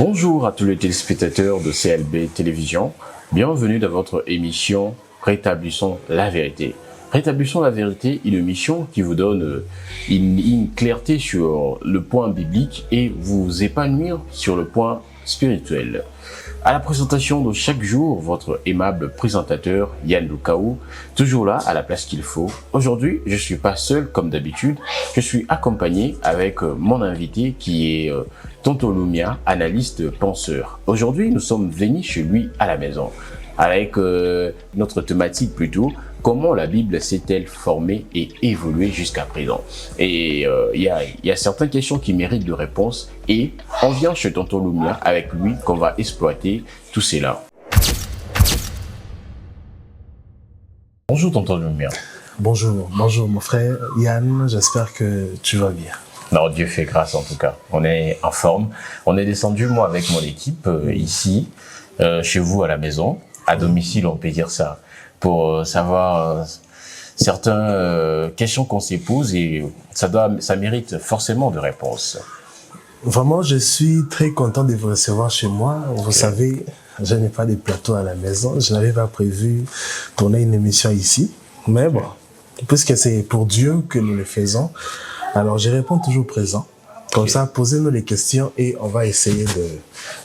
Bonjour à tous les téléspectateurs de CLB Télévision. Bienvenue dans votre émission Rétablissons la vérité. Rétablissons la vérité est une émission qui vous donne une clarté sur le point biblique et vous épanouir sur le point spirituel. À la présentation de chaque jour, votre aimable présentateur Yann Lukaou, toujours là à la place qu'il faut. Aujourd'hui, je suis pas seul comme d'habitude, je suis accompagné avec mon invité qui est Tonton Lumia, analyste penseur. Aujourd'hui, nous sommes venus chez lui à la maison avec notre thématique plutôt, comment la Bible s'est-elle formée et évoluée jusqu'à présent. Et il y a certaines questions qui méritent de réponse et on vient chez Tonton Lumia avec lui qu'on va exploiter tout cela. Bonjour Tonton Lumia. Bonjour mon frère Yann, j'espère que tu vas bien. Non, Dieu fait grâce en tout cas. On est en forme. On est descendu, moi, avec mon équipe, ici, chez vous à la maison, à domicile, on peut dire ça, pour savoir certaines questions qu'on se pose et ça mérite forcément de réponses. Vraiment, je suis très content de vous recevoir chez moi. Vous savez, je n'ai pas de plateau à la maison. Je n'avais pas prévu tourner une émission ici. Mais bon, puisque c'est pour Dieu que nous le faisons, alors je réponds toujours présent. Comme ça, posez-nous les questions et on va essayer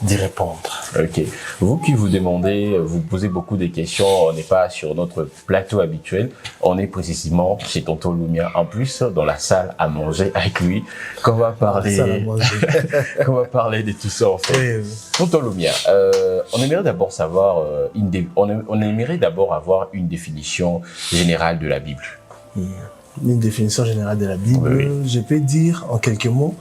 d'y répondre. Ok. Vous qui vous demandez, vous posez beaucoup de questions, on n'est pas sur notre plateau habituel, on est précisément chez Tonton Lumia, en plus dans la salle à manger avec lui, qu'on va parler, qu'on va parler de tout ça en fait. Oui. Tonton Lumia, on aimerait d'abord savoir, on aimerait d'abord avoir une définition générale de la Bible. Une définition générale de la Bible, oui. Je peux dire en quelques mots.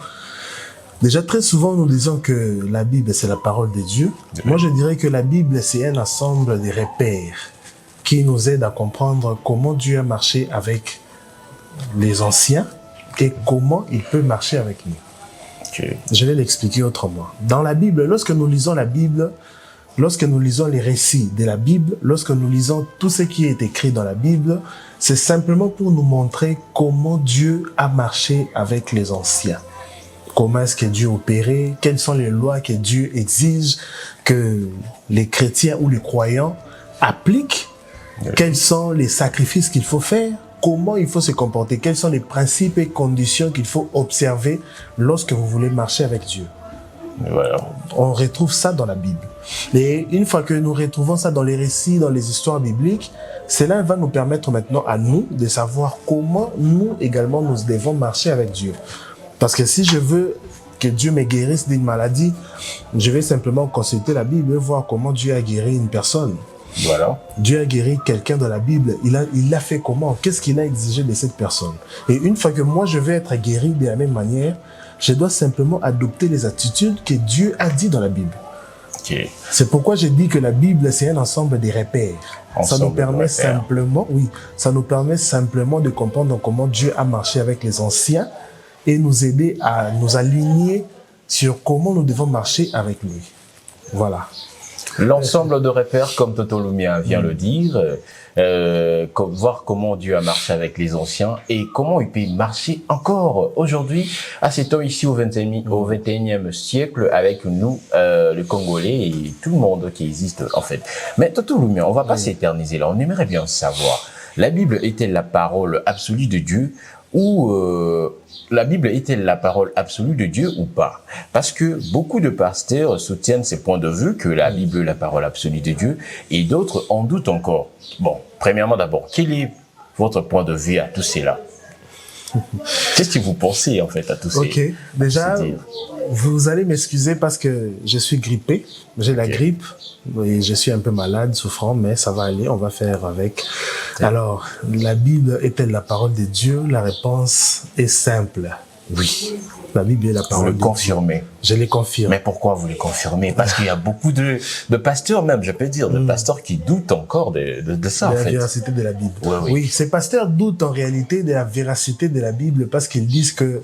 Déjà, très souvent, nous disons que la Bible, c'est la parole de Dieu. Oui. Moi, je dirais que la Bible, c'est un ensemble de repères qui nous aident à comprendre comment Dieu a marché avec les anciens et comment il peut marcher avec nous. Okay. Je vais l'expliquer autrement. Dans la Bible, lorsque nous lisons la Bible, lorsque nous lisons les récits de la Bible, lorsque nous lisons tout ce qui est écrit dans la Bible, c'est simplement pour nous montrer comment Dieu a marché avec les anciens. Comment est-ce que Dieu opérait, quelles sont les lois que Dieu exige que les chrétiens ou les croyants appliquent, quels sont les sacrifices qu'il faut faire, comment il faut se comporter, quels sont les principes et conditions qu'il faut observer lorsque vous voulez marcher avec Dieu. Voilà. On retrouve ça dans la Bible. Et une fois que nous retrouvons ça dans les récits, dans les histoires bibliques, cela va nous permettre maintenant à nous de savoir comment nous également nous devons marcher avec Dieu. Parce que si je veux que Dieu me guérisse d'une maladie, je vais simplement consulter la Bible et voir comment Dieu a guéri une personne. Voilà. Dieu a guéri quelqu'un dans la Bible. Il l'a fait comment? Qu'est-ce qu'il a exigé de cette personne? Et une fois que moi je vais être guéri de la même manière, je dois simplement adopter les attitudes que Dieu a dit dans la Bible. Okay. C'est pourquoi je dis que la Bible, c'est un ensemble de repères. Ça nous permet simplement, ça nous permet simplement de comprendre comment Dieu a marché avec les anciens et nous aider à nous aligner sur comment nous devons marcher avec lui. Voilà. L'ensemble de repères, comme Tonton Lumia vient le dire, voir comment Dieu a marché avec les anciens et comment il peut marcher encore aujourd'hui, à ces temps ici au 21e siècle, avec nous, le Congolais et tout le monde qui existe en fait. Mais Tonton Lumia, on va pas s'éterniser là, on aimerait bien savoir, la Bible est-elle la parole absolue de Dieu ou la Bible est-elle la parole absolue de Dieu ou pas? Parce que beaucoup de pasteurs soutiennent ces points de vue que la Bible est la parole absolue de Dieu et d'autres en doutent encore. Bon, premièrement d'abord, quel est votre point de vue à tout cela? Qu'est-ce que vous pensez en fait à tout ça? Ok, déjà, vous allez m'excuser parce que je suis grippé, j'ai la grippe et je suis un peu malade, souffrant, mais ça va aller, on va faire avec. Alors, la Bible est-elle la parole de Dieu? La réponse est simple. Oui. La Bible est la parole de Dieu. Vous le confirmez. Je l'ai confirmé. Mais pourquoi vous le confirmez? Parce qu'il y a beaucoup de pasteurs même, je peux dire, de pasteurs qui doutent encore de ça, en fait. De la véracité de la Bible. Oui. Oui, ces pasteurs doutent en réalité de la véracité de la Bible parce qu'ils disent que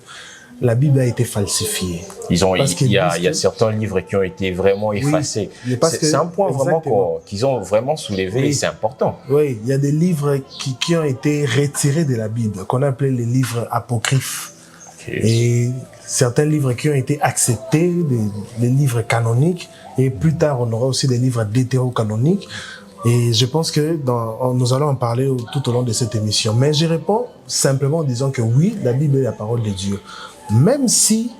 la Bible a été falsifiée. Il y a certains livres qui ont été vraiment effacés. C'est un point vraiment qu'ils ont vraiment soulevé et c'est important. Oui, il y a des livres qui ont été retirés de la Bible, qu'on appelait les livres apocryphes. Okay. Et certains livres qui ont été acceptés, des livres canoniques, et plus tard, on aura aussi des livres deutérocanoniques. Et je pense que nous allons en parler tout au long de cette émission. Mais je réponds simplement en disant que oui, la Bible est la parole de Dieu. Même si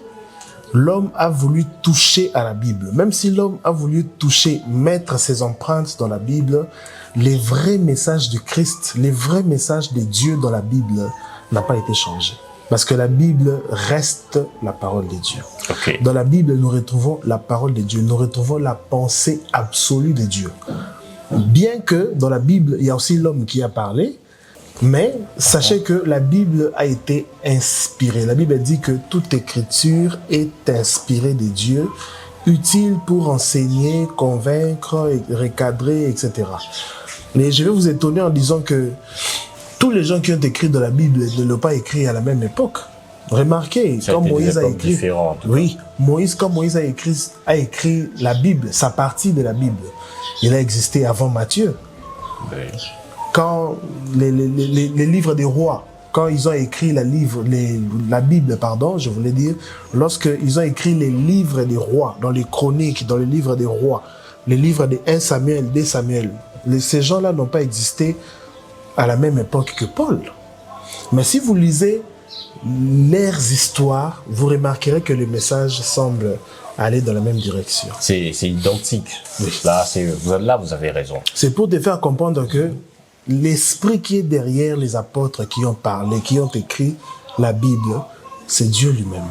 l'homme a voulu toucher à la Bible, même si l'homme a voulu toucher, mettre ses empreintes dans la Bible, les vrais messages du Christ, les vrais messages de Dieu dans la Bible n'ont pas été changés. Parce que la Bible reste la parole de Dieu. Okay. Dans la Bible, nous retrouvons la parole de Dieu, nous retrouvons la pensée absolue de Dieu. Bien que dans la Bible, il y a aussi l'homme qui a parlé, mais sachez que la Bible a été inspirée. La Bible dit que toute écriture est inspirée de Dieu, utile pour enseigner, convaincre, recadrer, etc. Mais je vais vous étonner en disant que tous les gens qui ont écrit dans la Bible ne l'ont pas écrit à la même époque. Remarquez, quand Moïse a écrit, oui, quand Moïse a écrit la Bible, sa partie de la Bible, il a existé avant Matthieu. Oui. Quand les livres des rois, quand ils ont écrit la Bible, je voulais dire, lorsqu'ils ont écrit les livres des rois, dans les chroniques, dans les livres des rois, les livres de 1 Samuel, 2 Samuel, ces gens-là n'ont pas existé à la même époque que Paul. Mais si vous lisez leurs histoires, vous remarquerez que le message semble aller dans la même direction. C'est identique. Oui. Là, vous avez raison. C'est pour te faire comprendre que l'esprit qui est derrière les apôtres qui ont parlé, qui ont écrit la Bible, c'est Dieu lui-même.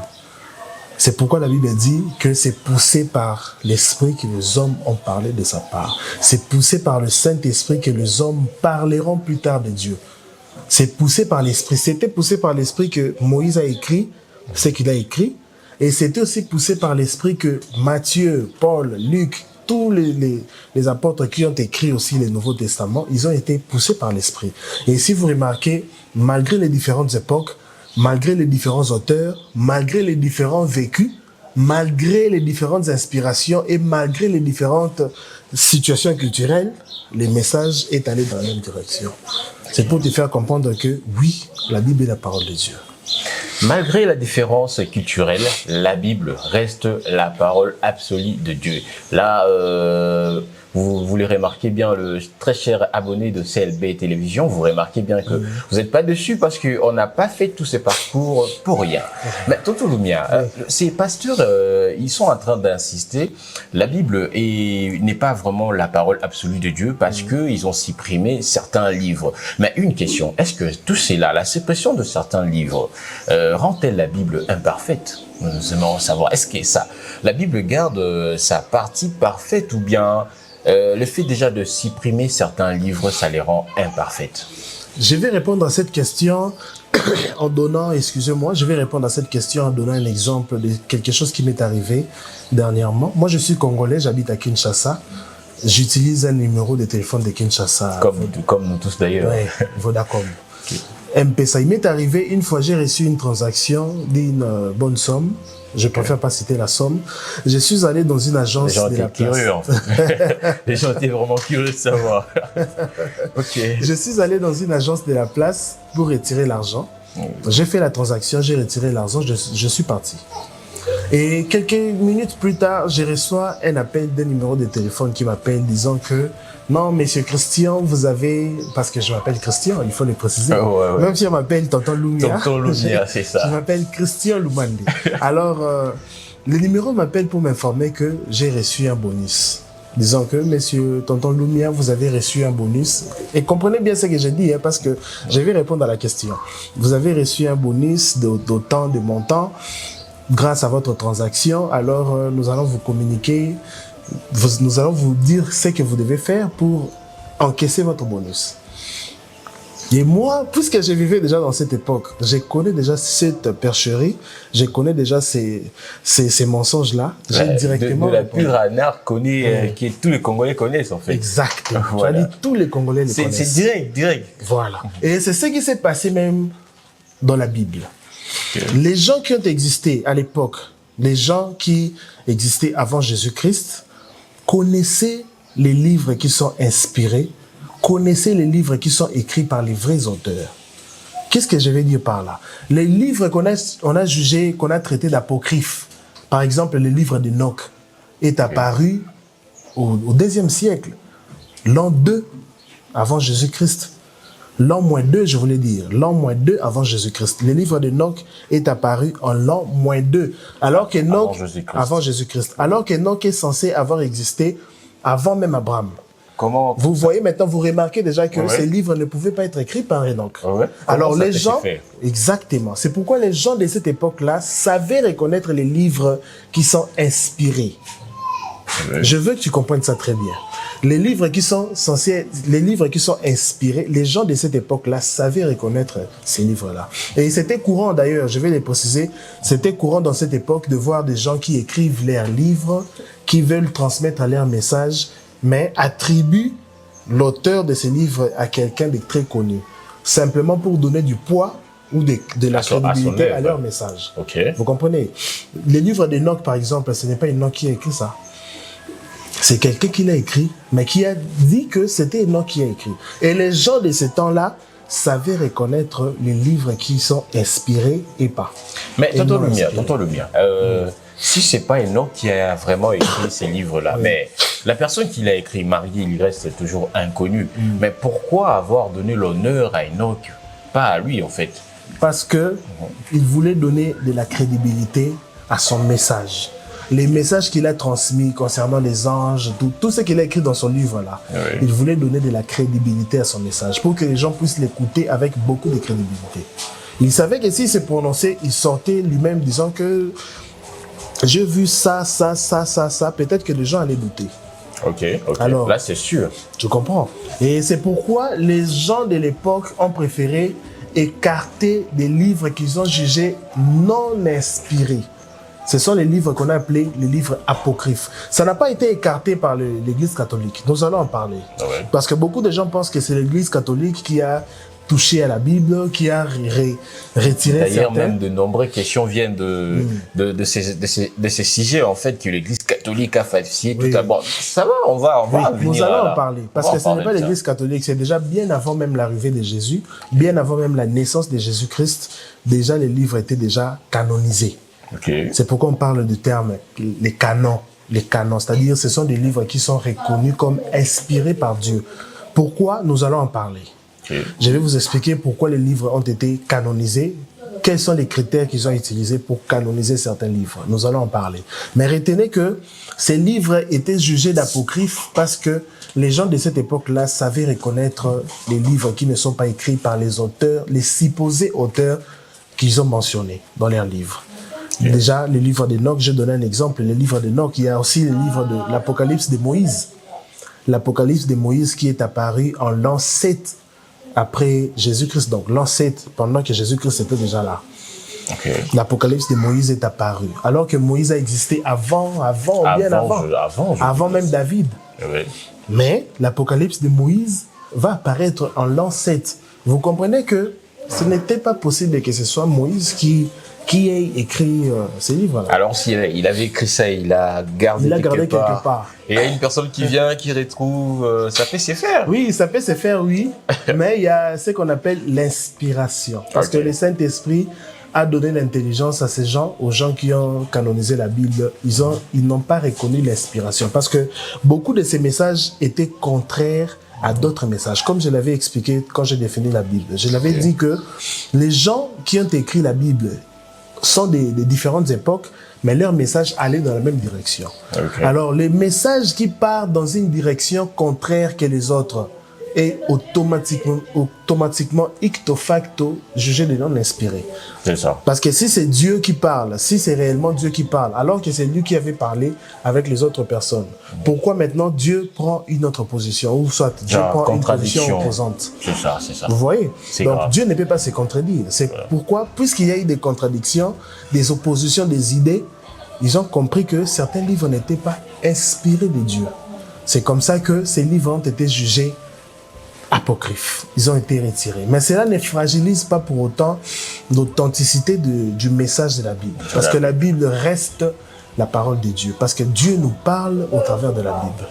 C'est pourquoi la Bible dit que c'est poussé par l'esprit que les hommes ont parlé de sa part. C'est poussé par le Saint-Esprit que les hommes parleront plus tard de Dieu. C'est poussé par l'esprit. C'était poussé par l'esprit que Moïse a écrit ce qu'il a écrit. Et c'était aussi poussé par l'esprit que Matthieu, Paul, Luc, tous les apôtres qui ont écrit aussi le Nouveau Testament, ils ont été poussés par l'esprit. Et si vous remarquez, malgré les différentes époques, malgré les différents auteurs, malgré les différents vécus, malgré les différentes inspirations et malgré les différentes situations culturelles, le message est allé dans la même direction. C'est pour te faire comprendre que oui, la Bible est la parole de Dieu. Malgré la différence culturelle, la Bible reste la parole absolue de Dieu. Là, vous le remarquez bien, le très cher abonné de CLB Télévision, vous remarquez bien que vous n'êtes pas dessus parce qu'on n'a pas fait tous ces parcours pour rien. Mais Tonton Lumia, ces pasteurs, ils sont en train d'insister, la Bible n'est pas vraiment la parole absolue de Dieu parce qu'ils ont supprimé certains livres. Mais une question, est-ce que tout cela, la suppression de certains livres, rend-elle la Bible imparfaite? Nous aimerions savoir, est-ce que la Bible garde sa partie parfaite ou bien le fait déjà de supprimer certains livres, ça les rend imparfaites? Je vais répondre à cette question en donnant, je vais répondre à cette question en donnant un exemple de quelque chose qui m'est arrivé dernièrement. Moi, je suis congolais, j'habite à Kinshasa. J'utilise un numéro de téléphone de Kinshasa. Comme nous tous d'ailleurs. Oui, Vodacom. Okay. M-Pesa. Il m'est arrivé, une fois, j'ai reçu une transaction d'une bonne somme. Je préfère pas citer la somme. Je suis allé dans une agence de la place. Curieux, en fait. Les gens étaient vraiment curieux de savoir. Ok. Je suis allé dans une agence de la place pour retirer l'argent. J'ai fait la transaction, j'ai retiré l'argent, je suis parti. Et quelques minutes plus tard, je reçois un appel d'un numéro de téléphone qui m'appelle disant que non, monsieur Christian, vous avez... Parce que je m'appelle Christian, il faut le préciser. Même si on m'appelle Tonton Lumia. Tonton Lumia, c'est ça. Je m'appelle Christian Lumande. Alors, le numéro m'appelle pour m'informer que j'ai reçu un bonus. Disant que, monsieur Tonton Lumia, vous avez reçu un bonus. Et comprenez bien ce que j'ai dit, parce que je vais répondre à la question. Vous avez reçu un bonus d'autant de montant grâce à votre transaction. Alors, nous allons vous communiquer... Nous allons vous dire ce que vous devez faire pour encaisser votre bonus. Et moi, puisque je vivais déjà dans cette époque, je connais déjà cette percherie, je connais déjà ces mensonges-là. J'ai directement... De la pure anard que tous les Congolais connaissent, en fait. Exactement. Voilà. Tu as dit, tous les Congolais les connaissent. C'est direct. Voilà. Et c'est ce qui s'est passé même dans la Bible. Okay. Les gens qui ont existé à l'époque, les gens qui existaient avant Jésus-Christ, connaissez les livres qui sont inspirés, connaissez les livres qui sont écrits par les vrais auteurs, Qu'est-ce que je vais dire par là? Les livres qu'on a jugés, qu'on a traités d'apocryphes, par exemple le livre d'Enoch, est apparu au deuxième siècle, l'an 2 avant Jésus-Christ. L'an -2, je voulais dire, l'an -2 avant Jésus-Christ. Le livre d'Enoch est apparu en l'an -2, alors qu'Enoch, avant Jésus-Christ, alors qu'Enoch est censé avoir existé avant même Abraham. Comment? Vous voyez maintenant, vous remarquez déjà que ces livres ne pouvaient pas être écrits par Enoch. Alors les gens, exactement, c'est pourquoi les gens de cette époque-là savaient reconnaître les livres qui sont inspirés. Je veux que tu comprennes ça très bien. Les livres qui sont inspirés, les gens de cette époque-là savaient reconnaître ces livres-là. Et c'était courant d'ailleurs, je vais les préciser, c'était courant dans cette époque de voir des gens qui écrivent leurs livres, qui veulent transmettre leur message, mais attribuent l'auteur de ces livres à quelqu'un de très connu, simplement pour donner du poids ou de la crédibilité à leur message. Vous comprenez? Les livres d'Enoch, par exemple, ce n'est pas Enoch qui a écrit ça. C'est quelqu'un qui l'a écrit, mais qui a dit que c'était Enoch qui a écrit. Et les gens de ce temps-là savaient reconnaître les livres qui sont inspirés et pas. Mais tonton Lumia, si c'est pas Enoch qui a vraiment écrit ces livres-là, mais la personne qui l'a écrit, Marie, il reste toujours inconnu. Mais pourquoi avoir donné l'honneur à Enoch, pas à lui en fait? Parce que il voulait donner de la crédibilité à son message. Les messages qu'il a transmis concernant les anges, tout ce qu'il a écrit dans son livre-là, il voulait donner de la crédibilité à son message pour que les gens puissent l'écouter avec beaucoup de crédibilité. Il savait que s'il se prononçait, il sortait lui-même disant que j'ai vu ça, peut-être que les gens allaient douter. Alors, là c'est sûr. Tu comprends? Et c'est pourquoi les gens de l'époque ont préféré écarter des livres qu'ils ont jugés non inspirés. Ce sont les livres qu'on a appelés les livres apocryphes. Ça n'a pas été écarté par l'Église catholique. Nous allons en parler. Parce que beaucoup de gens pensent que c'est l'Église catholique qui a touché à la Bible, qui a retiré D'ailleurs, même de nombreuses questions viennent de ces sujets, en fait, que l'Église catholique a falsifié tout à l'heure. Ça va, on va venir. Nous allons en parler. Parce que ce n'est pas l'Église catholique, c'est déjà bien avant même l'arrivée de Jésus, bien avant même la naissance de Jésus-Christ, déjà les livres étaient déjà canonisés. C'est pourquoi on parle du terme les canons. Les canons, c'est-à-dire ce sont des livres qui sont reconnus comme inspirés par Dieu. Pourquoi? Nous allons en parler. Je vais vous expliquer pourquoi les livres ont été canonisés, quels sont les critères qu'ils ont utilisés pour canoniser certains livres. Nous allons en parler. Mais retenez que ces livres étaient jugés d'apocryphes parce que les gens de cette époque-là savaient reconnaître les livres qui ne sont pas écrits par les auteurs, les supposés auteurs qu'ils ont mentionnés dans leurs livres. Déjà, le livre d'Enoch, je donne un exemple, le livre d'Enoch, il y a aussi le livre de l'Apocalypse de Moïse. L'Apocalypse de Moïse qui est apparu en l'an 7 après Jésus-Christ, donc l'an 7, pendant que Jésus-Christ était déjà là. L'Apocalypse de Moïse est apparu, alors que Moïse a existé avant même David. Mais l'Apocalypse de Moïse va apparaître en l'an 7. Vous comprenez que ce n'était pas possible que ce soit Moïse qui ait écrit ces livres-là. Alors, s'il avait écrit ça, il a gardé quelque part. Et il y a une personne qui vient, qui retrouve, ça peut se faire. Oui, ça peut se faire, oui. Mais il y a ce qu'on appelle l'inspiration. Parce que le Saint-Esprit a donné l'intelligence à ces gens, aux gens qui ont canonisé la Bible. Ils n'ont pas reconnu l'inspiration. Parce que beaucoup de ces messages étaient contraires à d'autres messages. Comme je l'avais expliqué quand j'ai défini la Bible. Je l'avais dit que les gens qui ont écrit la Bible sont des différentes époques, mais leur message allait dans la même direction. Alors, les messages qui partent dans une direction contraire que les autres est automatiquement icto facto jugé de non inspiré. C'est ça. Parce que si c'est Dieu qui parle, si c'est réellement Dieu qui parle, alors que c'est lui qui avait parlé avec les autres personnes, pourquoi maintenant Dieu prend une autre position, ou soit Dieu prend une position opposante? C'est ça, c'est ça. Vous voyez? Donc grave. Dieu ne peut pas se contredire. C'est pourquoi, puisqu'il y a eu des contradictions, des oppositions, des idées, ils ont compris que certains livres n'étaient pas inspirés de Dieu. C'est comme ça que ces livres ont été jugés apocryphes. Ils ont été retirés. Mais cela ne fragilise pas pour autant l'authenticité du message de la Bible. Parce que la Bible reste la parole de Dieu. Parce que Dieu nous parle au travers de la Bible.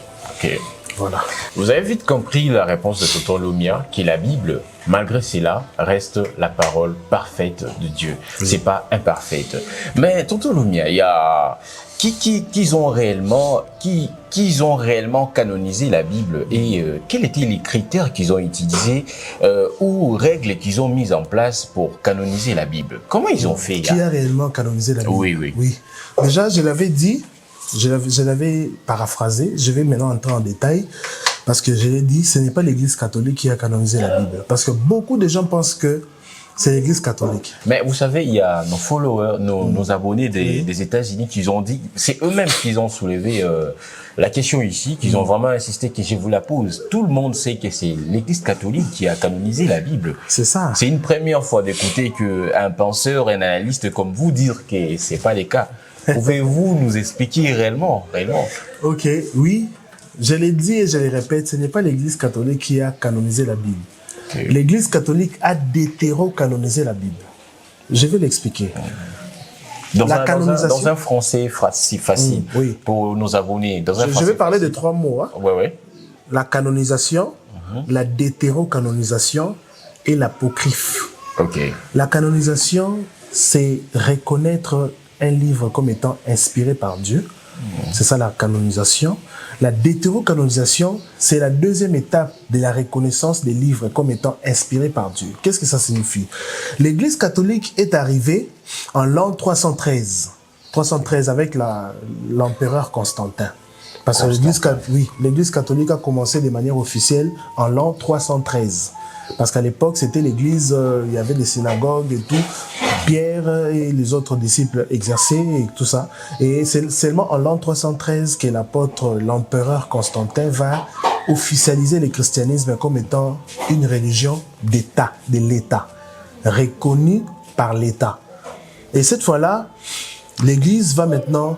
Voilà. Vous avez vite compris la réponse de Tonton Lumia, qui la Bible, malgré cela, reste la parole parfaite de Dieu. Oui. C'est pas imparfaite. Mais Tonton Lumia, il y a qui ont réellement canonisé la Bible et quels étaient les critères qu'ils ont utilisés ou règles qu'ils ont mises en place pour canoniser la Bible? Comment ils ont fait? Qui a réellement canonisé la Bible? Oui. Déjà, je l'avais dit, je l'avais paraphrasé, je vais maintenant entrer en détail, parce que je l'ai dit, ce n'est pas l'Église catholique qui a canonisé la Bible. Parce que beaucoup de gens pensent que c'est l'Église catholique. Mais vous savez, il y a nos followers, nos abonnés des États-Unis qui ont dit, c'est eux-mêmes qui ont soulevé la question ici, qu'ils ont vraiment insisté que je vous la pose. Tout le monde sait que c'est l'Église catholique qui a canonisé la Bible. C'est ça. C'est une première fois d'écouter qu'un penseur, un analyste comme vous dire que c'est pas le cas. Pouvez-vous nous expliquer réellement? Ok, oui. Je l'ai dit et je le répète, ce n'est pas l'Église catholique qui a canonisé la Bible. Okay. L'Église catholique a détéro-canonisé la Bible. Je vais l'expliquer. Dans un français facile oui. Pour nos abonnés. Je vais parler de 3 mots. Hein. Ouais. La canonisation, la détéro-canonisation et l'apocryphe. Okay. La canonisation, c'est reconnaître un livre comme étant inspiré par Dieu. C'est ça la canonisation. La détéro-canonisation, c'est la deuxième étape de la reconnaissance des livres comme étant inspirés par Dieu. Qu'est-ce que ça signifie? L'Église catholique est arrivée en l'an 313. 313 avec l'empereur Constantin. Parce que l'Église catholique a commencé de manière officielle en l'an 313. Parce qu'à l'époque, c'était l'église, il y avait des synagogues et tout. Pierre et les autres disciples exerçaient et tout ça. Et c'est seulement en l'an 313 que l'empereur Constantin va officialiser le christianisme comme étant une religion d'État, de l'État, reconnue par l'État. Et cette fois-là, l'église va maintenant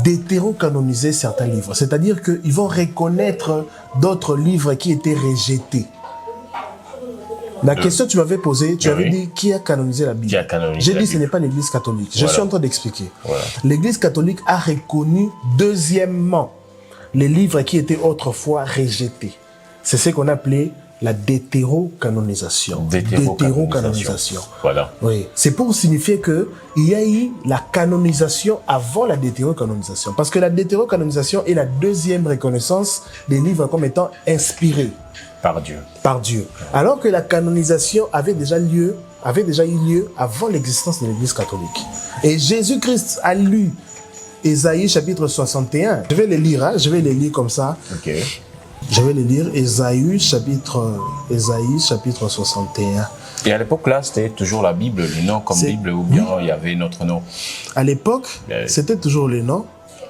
détéro-canoniser certains livres. C'est-à-dire qu'ils vont reconnaître d'autres livres qui étaient rejetés. La question que tu m'avais posée, tu avais dit qui a canonisé la Bible. J'ai dit ce n'est pas l'Église catholique. Je suis en train d'expliquer. Voilà. L'Église catholique a reconnu deuxièmement les livres qui étaient autrefois rejetés. C'est ce qu'on appelait la détéro-canonisation. Détéro-canonisation. Voilà. Oui. C'est pour signifier que il y a eu la canonisation avant la détéro-canonisation. Parce que la détéro-canonisation est la deuxième reconnaissance des livres comme étant inspirés. Par Dieu. Alors que la canonisation avait déjà eu lieu avant l'existence de l'Église catholique. Et Jésus-Christ a lu Ésaïe chapitre 61. Je vais les lire comme ça. Okay. Je vais les lire. Ésaïe chapitre 61. Et à l'époque là, c'était toujours la Bible, le nom comme Bible, ou bien il y avait notre nom? À l'époque, c'était toujours le nom.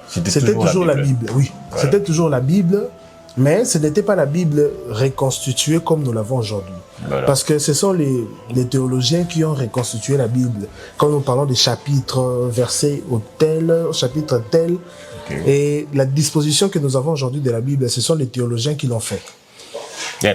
C'était toujours la Bible. Oui, voilà. C'était toujours la Bible. Mais ce n'était pas la Bible reconstituée comme nous l'avons aujourd'hui. Voilà. Parce que ce sont les théologiens qui ont reconstitué la Bible. Quand nous parlons des chapitres, versets au chapitre tel. Okay. Et la disposition que nous avons aujourd'hui de la Bible, ce sont les théologiens qui l'ont fait. Et à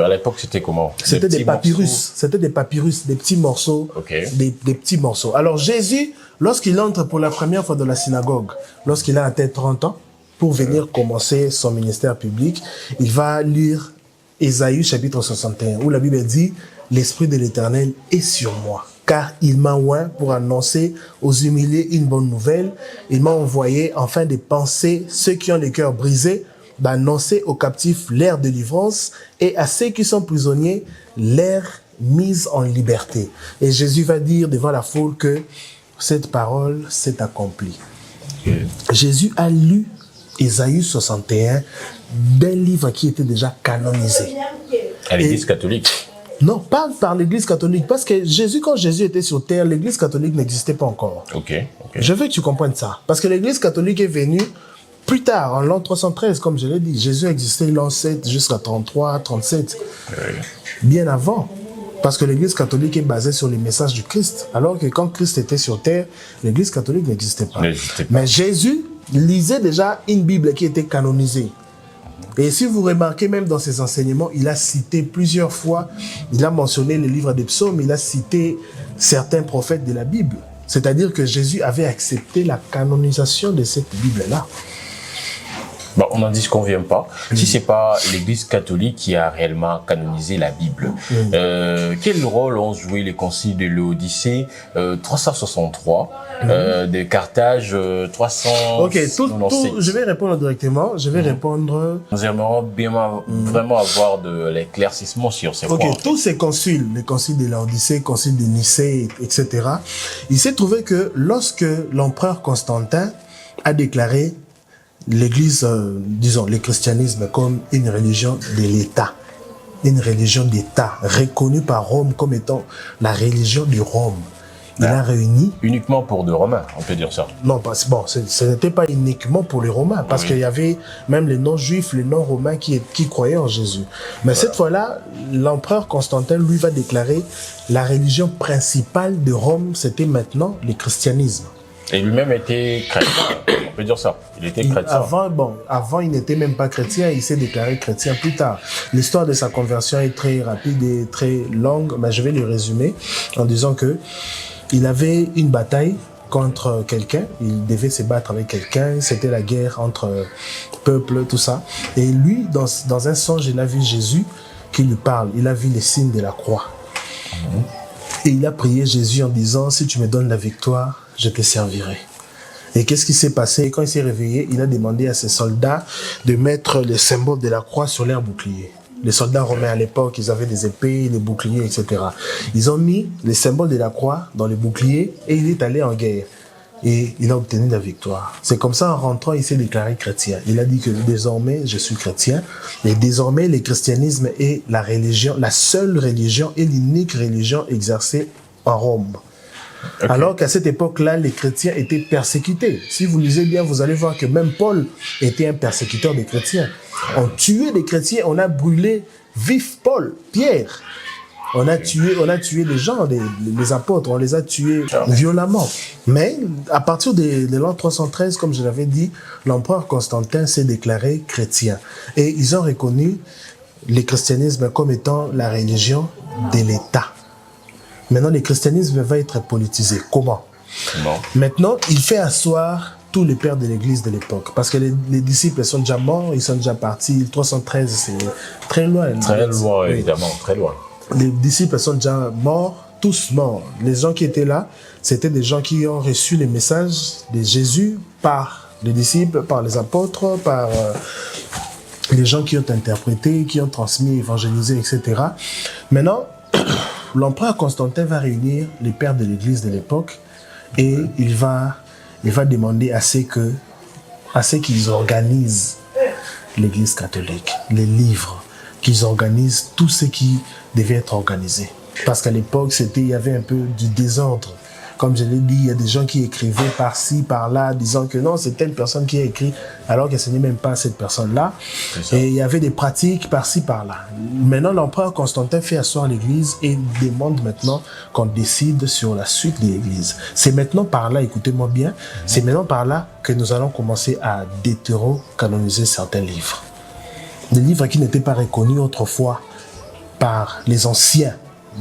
l'époque, c'était comment? C'était des papyrus. C'était des papyrus, des petits morceaux. Okay. Des petits morceaux. Alors Jésus, lorsqu'il entre pour la première fois dans la synagogue, lorsqu'il a atteint 30 ans, pour venir commencer son ministère public, il va lire Ésaïe chapitre 61, où la Bible dit « L'Esprit de l'Éternel est sur moi, car il m'a oint pour annoncer aux humiliés une bonne nouvelle. Il m'a envoyé afin de panser ceux qui ont les cœurs brisés, d'annoncer aux captifs l'ère de délivrance et à ceux qui sont prisonniers l'ère mise en liberté. » Et Jésus va dire devant la foule que cette parole s'est accomplie. Jésus a lu Ésaïe 61, d'un livre qui était déjà canonisé. À l'Église catholique? Non, pas par l'Église catholique, parce que quand Jésus était sur terre, l'Église catholique n'existait pas encore. Okay. Je veux que tu comprennes ça, parce que l'Église catholique est venue plus tard, en l'an 313, comme je l'ai dit. Jésus existait l'an 7 jusqu'à 33, 37, bien avant. Parce que l'Église catholique est basée sur les messages du Christ, alors que quand Christ était sur terre, l'Église catholique n'existait pas. Mais Jésus lisait déjà une Bible qui était canonisée. Et si vous remarquez, même dans ses enseignements, il a cité plusieurs fois, il a mentionné les livres des psaumes, il a cité certains prophètes de la Bible. C'est-à-dire que Jésus avait accepté la canonisation de cette Bible-là. Bon, on n'en dit ce qu'on vient pas. Si c'est pas l'Église catholique qui a réellement canonisé la Bible, quel rôle ont joué les conciles de l'Odyssée 363, de Carthage 300. Ok, je vais répondre directement. Je vais répondre. Nous aimerions bien vraiment avoir de l'éclaircissement sur ces points. Ok, tous ces conciles, les conciles de l'Odyssée, conciles de Nicée, etc., il s'est trouvé que lorsque l'empereur Constantin a déclaré l'Église, disons, le christianisme comme une religion de l'État, une religion d'État, reconnue par Rome comme étant la religion de Rome. Il a réuni... Uniquement pour des Romains, on peut dire ça. Non, bon, ce n'était pas uniquement pour les Romains, parce qu'il y avait même les non-juifs, les non-romains qui croyaient en Jésus. Mais cette fois-là, l'empereur Constantin, lui, va déclarer la religion principale de Rome, c'était maintenant le christianisme. Et lui-même était chrétien, on peut dire ça. Il était chrétien. Avant, il n'était même pas chrétien, il s'est déclaré chrétien plus tard. L'histoire de sa conversion est très rapide et très longue, mais je vais le résumer en disant que il avait une bataille contre quelqu'un, il devait se battre avec quelqu'un, c'était la guerre entre peuples, tout ça. Et lui, dans un songe, il a vu Jésus qui lui parle, il a vu les signes de la croix. Et il a prié Jésus en disant, si tu me donnes la victoire, je te servirai. Et qu'est-ce qui s'est passé? Quand il s'est réveillé, il a demandé à ses soldats de mettre le symbole de la croix sur leur bouclier. Les soldats romains à l'époque, ils avaient des épées, des boucliers, etc. Ils ont mis les symboles de la croix dans les boucliers et il est allé en guerre. Et il a obtenu la victoire. C'est comme ça, en rentrant, il s'est déclaré chrétien. Il a dit que désormais, je suis chrétien. Et désormais, le christianisme est la religion, la seule religion et l'unique religion exercée en Rome. Okay. Alors qu'à cette époque-là, les chrétiens étaient persécutés. Si vous lisez bien, vous allez voir que même Paul était un persécuteur des chrétiens. On tuait des chrétiens, on a brûlé vif Paul, Pierre. On a tué les gens, les apôtres, on les a tués violemment. Mais à partir de l'an 313, comme je l'avais dit, l'empereur Constantin s'est déclaré chrétien. Et ils ont reconnu le christianisme comme étant la religion de l'État. Maintenant, le christianisme va être politisé. Comment? Maintenant, il fait asseoir tous les pères de l'église de l'époque. Parce que les disciples sont déjà morts, ils sont déjà partis. 313, c'est très loin. Très loin, évidemment, très loin. Les disciples sont déjà morts, tous morts. Les gens qui étaient là, c'était des gens qui ont reçu les messages de Jésus par les disciples, par les apôtres, par les gens qui ont interprété, qui ont transmis, évangélisé, etc. Maintenant, l'empereur Constantin va réunir les pères de l'église de l'époque et il va demander à ce qu'ils organisent l'église catholique, les livres, qu'ils organisent tout ce qui devait être organisé. Parce qu'à l'époque, il y avait un peu du désordre. Comme je l'ai dit, il y a des gens qui écrivaient par-ci, par-là, disant que non, c'est telle personne qui a écrit, alors que ce n'est même pas cette personne-là. Et il y avait des pratiques par-ci, par-là. Maintenant, l'empereur Constantin fait asseoir l'église et demande maintenant qu'on décide sur la suite de l'église. C'est maintenant par là, écoutez-moi bien, c'est maintenant par là que nous allons commencer à deutéro-canoniser certains livres. Des livres qui n'étaient pas reconnus autrefois par les anciens,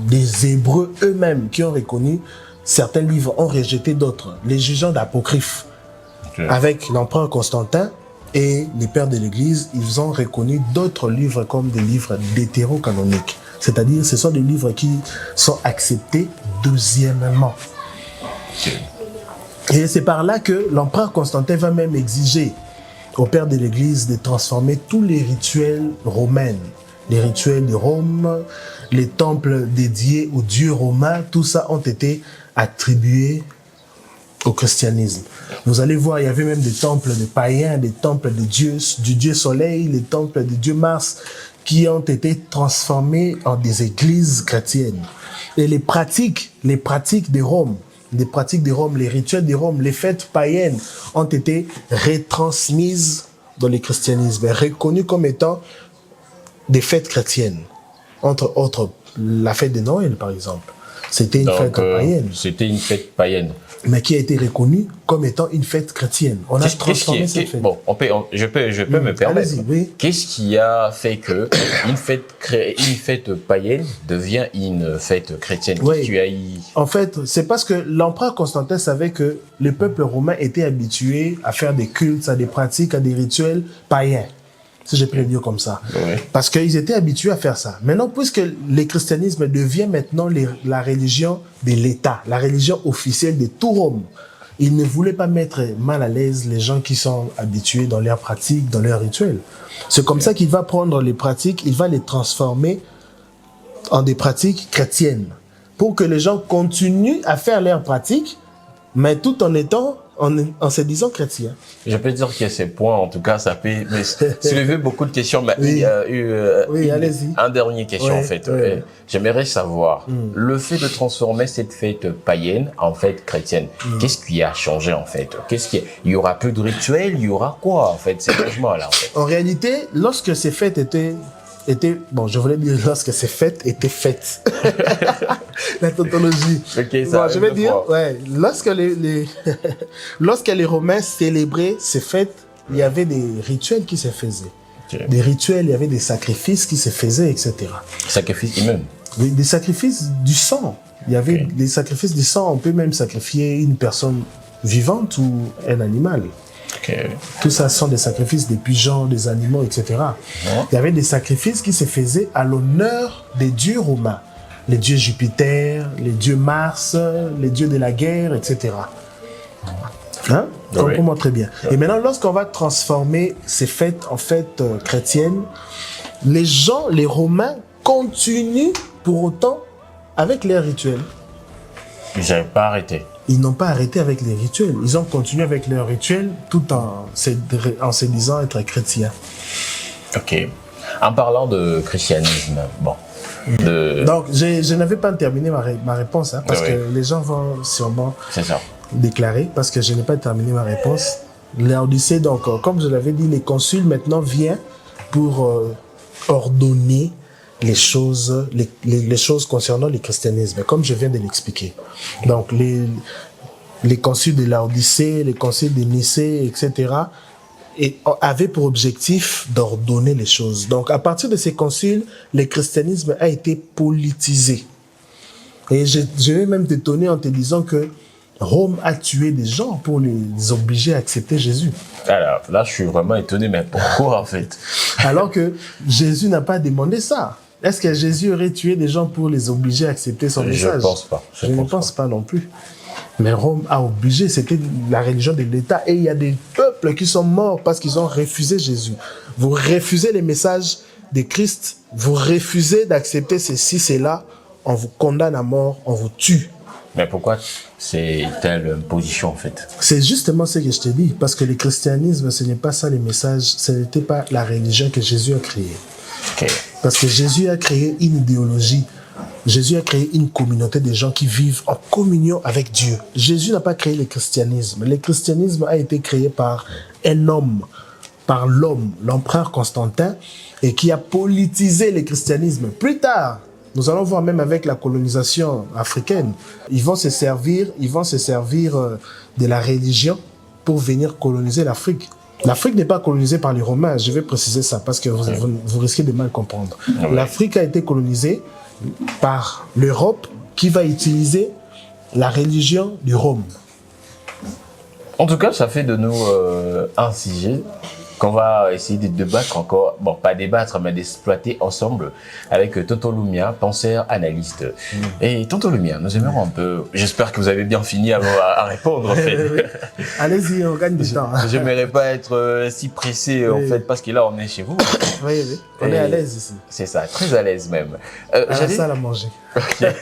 les Hébreux eux-mêmes qui ont reconnu. Certains livres ont rejeté d'autres, les jugeants d'apocryphes. Avec l'empereur Constantin et les pères de l'Église, ils ont reconnu d'autres livres comme des livres deutéro-canoniques. C'est-à-dire, ce sont des livres qui sont acceptés deuxièmement. Et c'est par là que l'empereur Constantin va même exiger aux pères de l'Église de transformer tous les rituels romains. Les rituels de Rome, les temples dédiés aux dieux romains, tout ça ont été attribués au christianisme. Vous allez voir, il y avait même des temples de païens, des temples de dieux, du dieu soleil, les temples du dieu Mars, qui ont été transformés en des églises chrétiennes. Et les pratiques de Rome, les rituels de Rome, les fêtes païennes ont été retransmises dans le christianisme, reconnues comme étant des fêtes chrétiennes. Entre autres, la fête de Noël, par exemple. C'était une fête païenne. C'était une fête païenne. Mais qui a été reconnue comme étant une fête chrétienne. On a transformé cette fête. Bon, je peux me permettre. Oui. Qu'est-ce qui a fait que une fête païenne devient une fête chrétienne? Oui. En fait, c'est parce que l'empereur Constantin savait que le peuple romain était habitué à faire des cultes, à des pratiques, à des rituels païens. Si je peux le dire comme ça. Oui. Parce qu'ils étaient habitués à faire ça. Maintenant, puisque le christianisme devient maintenant la religion de l'État, la religion officielle de tout Rome, ils ne voulaient pas mettre mal à l'aise les gens qui sont habitués dans leurs pratiques, dans leurs rituels. C'est comme ça qu'il va prendre les pratiques, il va les transformer en des pratiques chrétiennes, pour que les gens continuent à faire leurs pratiques, mais tout en étant en se disant chrétien. Je peux dire que ces points, en tout cas, ça peut soulever beaucoup de questions. Mais oui. Il y a eu allez-y. une dernière question, Oui, en fait. oui. J'aimerais savoir, le fait de transformer cette fête païenne en fête chrétienne, qu'est-ce qui a changé, en fait? Il y aura plus de rituels, il y aura quoi, en fait, ces changements-là, en fait? En réalité, lorsque ces fêtes je voulais dire lorsque ces fêtes étaient faites. La tautologie. Okay, ça je vais dire, lorsque les Romains célébraient ces fêtes, il y avait des rituels qui se faisaient. Okay. Des rituels, il y avait des sacrifices qui se faisaient, etc. Sacrifices humains? Oui, des sacrifices du sang. Il y avait des sacrifices du sang. On peut même sacrifier une personne vivante ou un animal. Okay. Tout ça sont des sacrifices des pigeons, des animaux, etc. Il y avait des sacrifices qui se faisaient à l'honneur des dieux romains. Les dieux Jupiter, les dieux Mars, les dieux de la guerre, etc. Hein? Comprends-moi très bien. Et maintenant, lorsqu'on va transformer ces fêtes en fêtes chrétiennes, les Romains continuent pour autant avec leurs rituels. Ils n'avaient pas arrêté. Ils n'ont pas arrêté avec les rituels. Ils ont continué avec leurs rituels tout en se disant être chrétiens. Ok. En parlant de christianisme, bon. Donc, je n'avais pas terminé ma réponse, hein, parce que les gens vont sûrement déclarer, parce que je n'ai pas terminé ma réponse. Laodicée, donc, comme je l'avais dit, les consuls maintenant viennent pour ordonner les choses concernant le christianisme, comme je viens de l'expliquer. Donc, les conciles de Laodicée, les conciles de Nicée, etc., avaient pour objectif d'ordonner les choses. Donc, à partir de ces conciles, le christianisme a été politisé. Et je vais même t'étonner en te disant que Rome a tué des gens pour les obliger à accepter Jésus. Alors, là, je suis vraiment étonné, mais pourquoi, en fait? Alors que Jésus n'a pas demandé ça. Est-ce que Jésus aurait tué des gens pour les obliger à accepter son message? Je ne pense pas. Je ne pense pas non plus. Mais Rome a obligé, c'était la religion de l'État. Et il y a des peuples qui sont morts parce qu'ils ont refusé Jésus. Vous refusez les messages de Christ, vous refusez d'accepter ceci, cela, on vous condamne à mort, on vous tue. Mais pourquoi c'est telle position, en fait? C'est justement ce que je te dis. Parce que le christianisme, ce n'est pas ça les messages, ce n'était pas la religion que Jésus a créée. Okay. Parce que Jésus a créé une idéologie. Jésus a créé une communauté de gens qui vivent en communion avec Dieu. Jésus n'a pas créé le christianisme. Le christianisme a été créé par un homme, par l'homme, l'empereur Constantin, et qui a politisé le christianisme. Plus tard, nous allons voir même avec la colonisation africaine, ils vont se servir de la religion pour venir coloniser l'Afrique. L'Afrique n'est pas colonisée par les Romains, je vais préciser ça parce que vous risquez de mal comprendre. Oui. L'Afrique a été colonisée par l'Europe qui va utiliser la religion du Rome. En tout cas, ça fait de nous un sujet qu'on va essayer de débattre encore, bon, pas débattre, mais d'exploiter ensemble avec Tonton Lumia, penseur, analyste. Et Tonton Lumia, nous aimerions un peu, j'espère que vous avez bien fini à répondre, en fait. Allez-y, on gagne du temps. Je n'aimerais pas être si pressé, en fait, parce que là, on est chez vous. Oui, on est à l'aise ici. C'est ça, très à l'aise même. J'ai la salle à manger. Okay.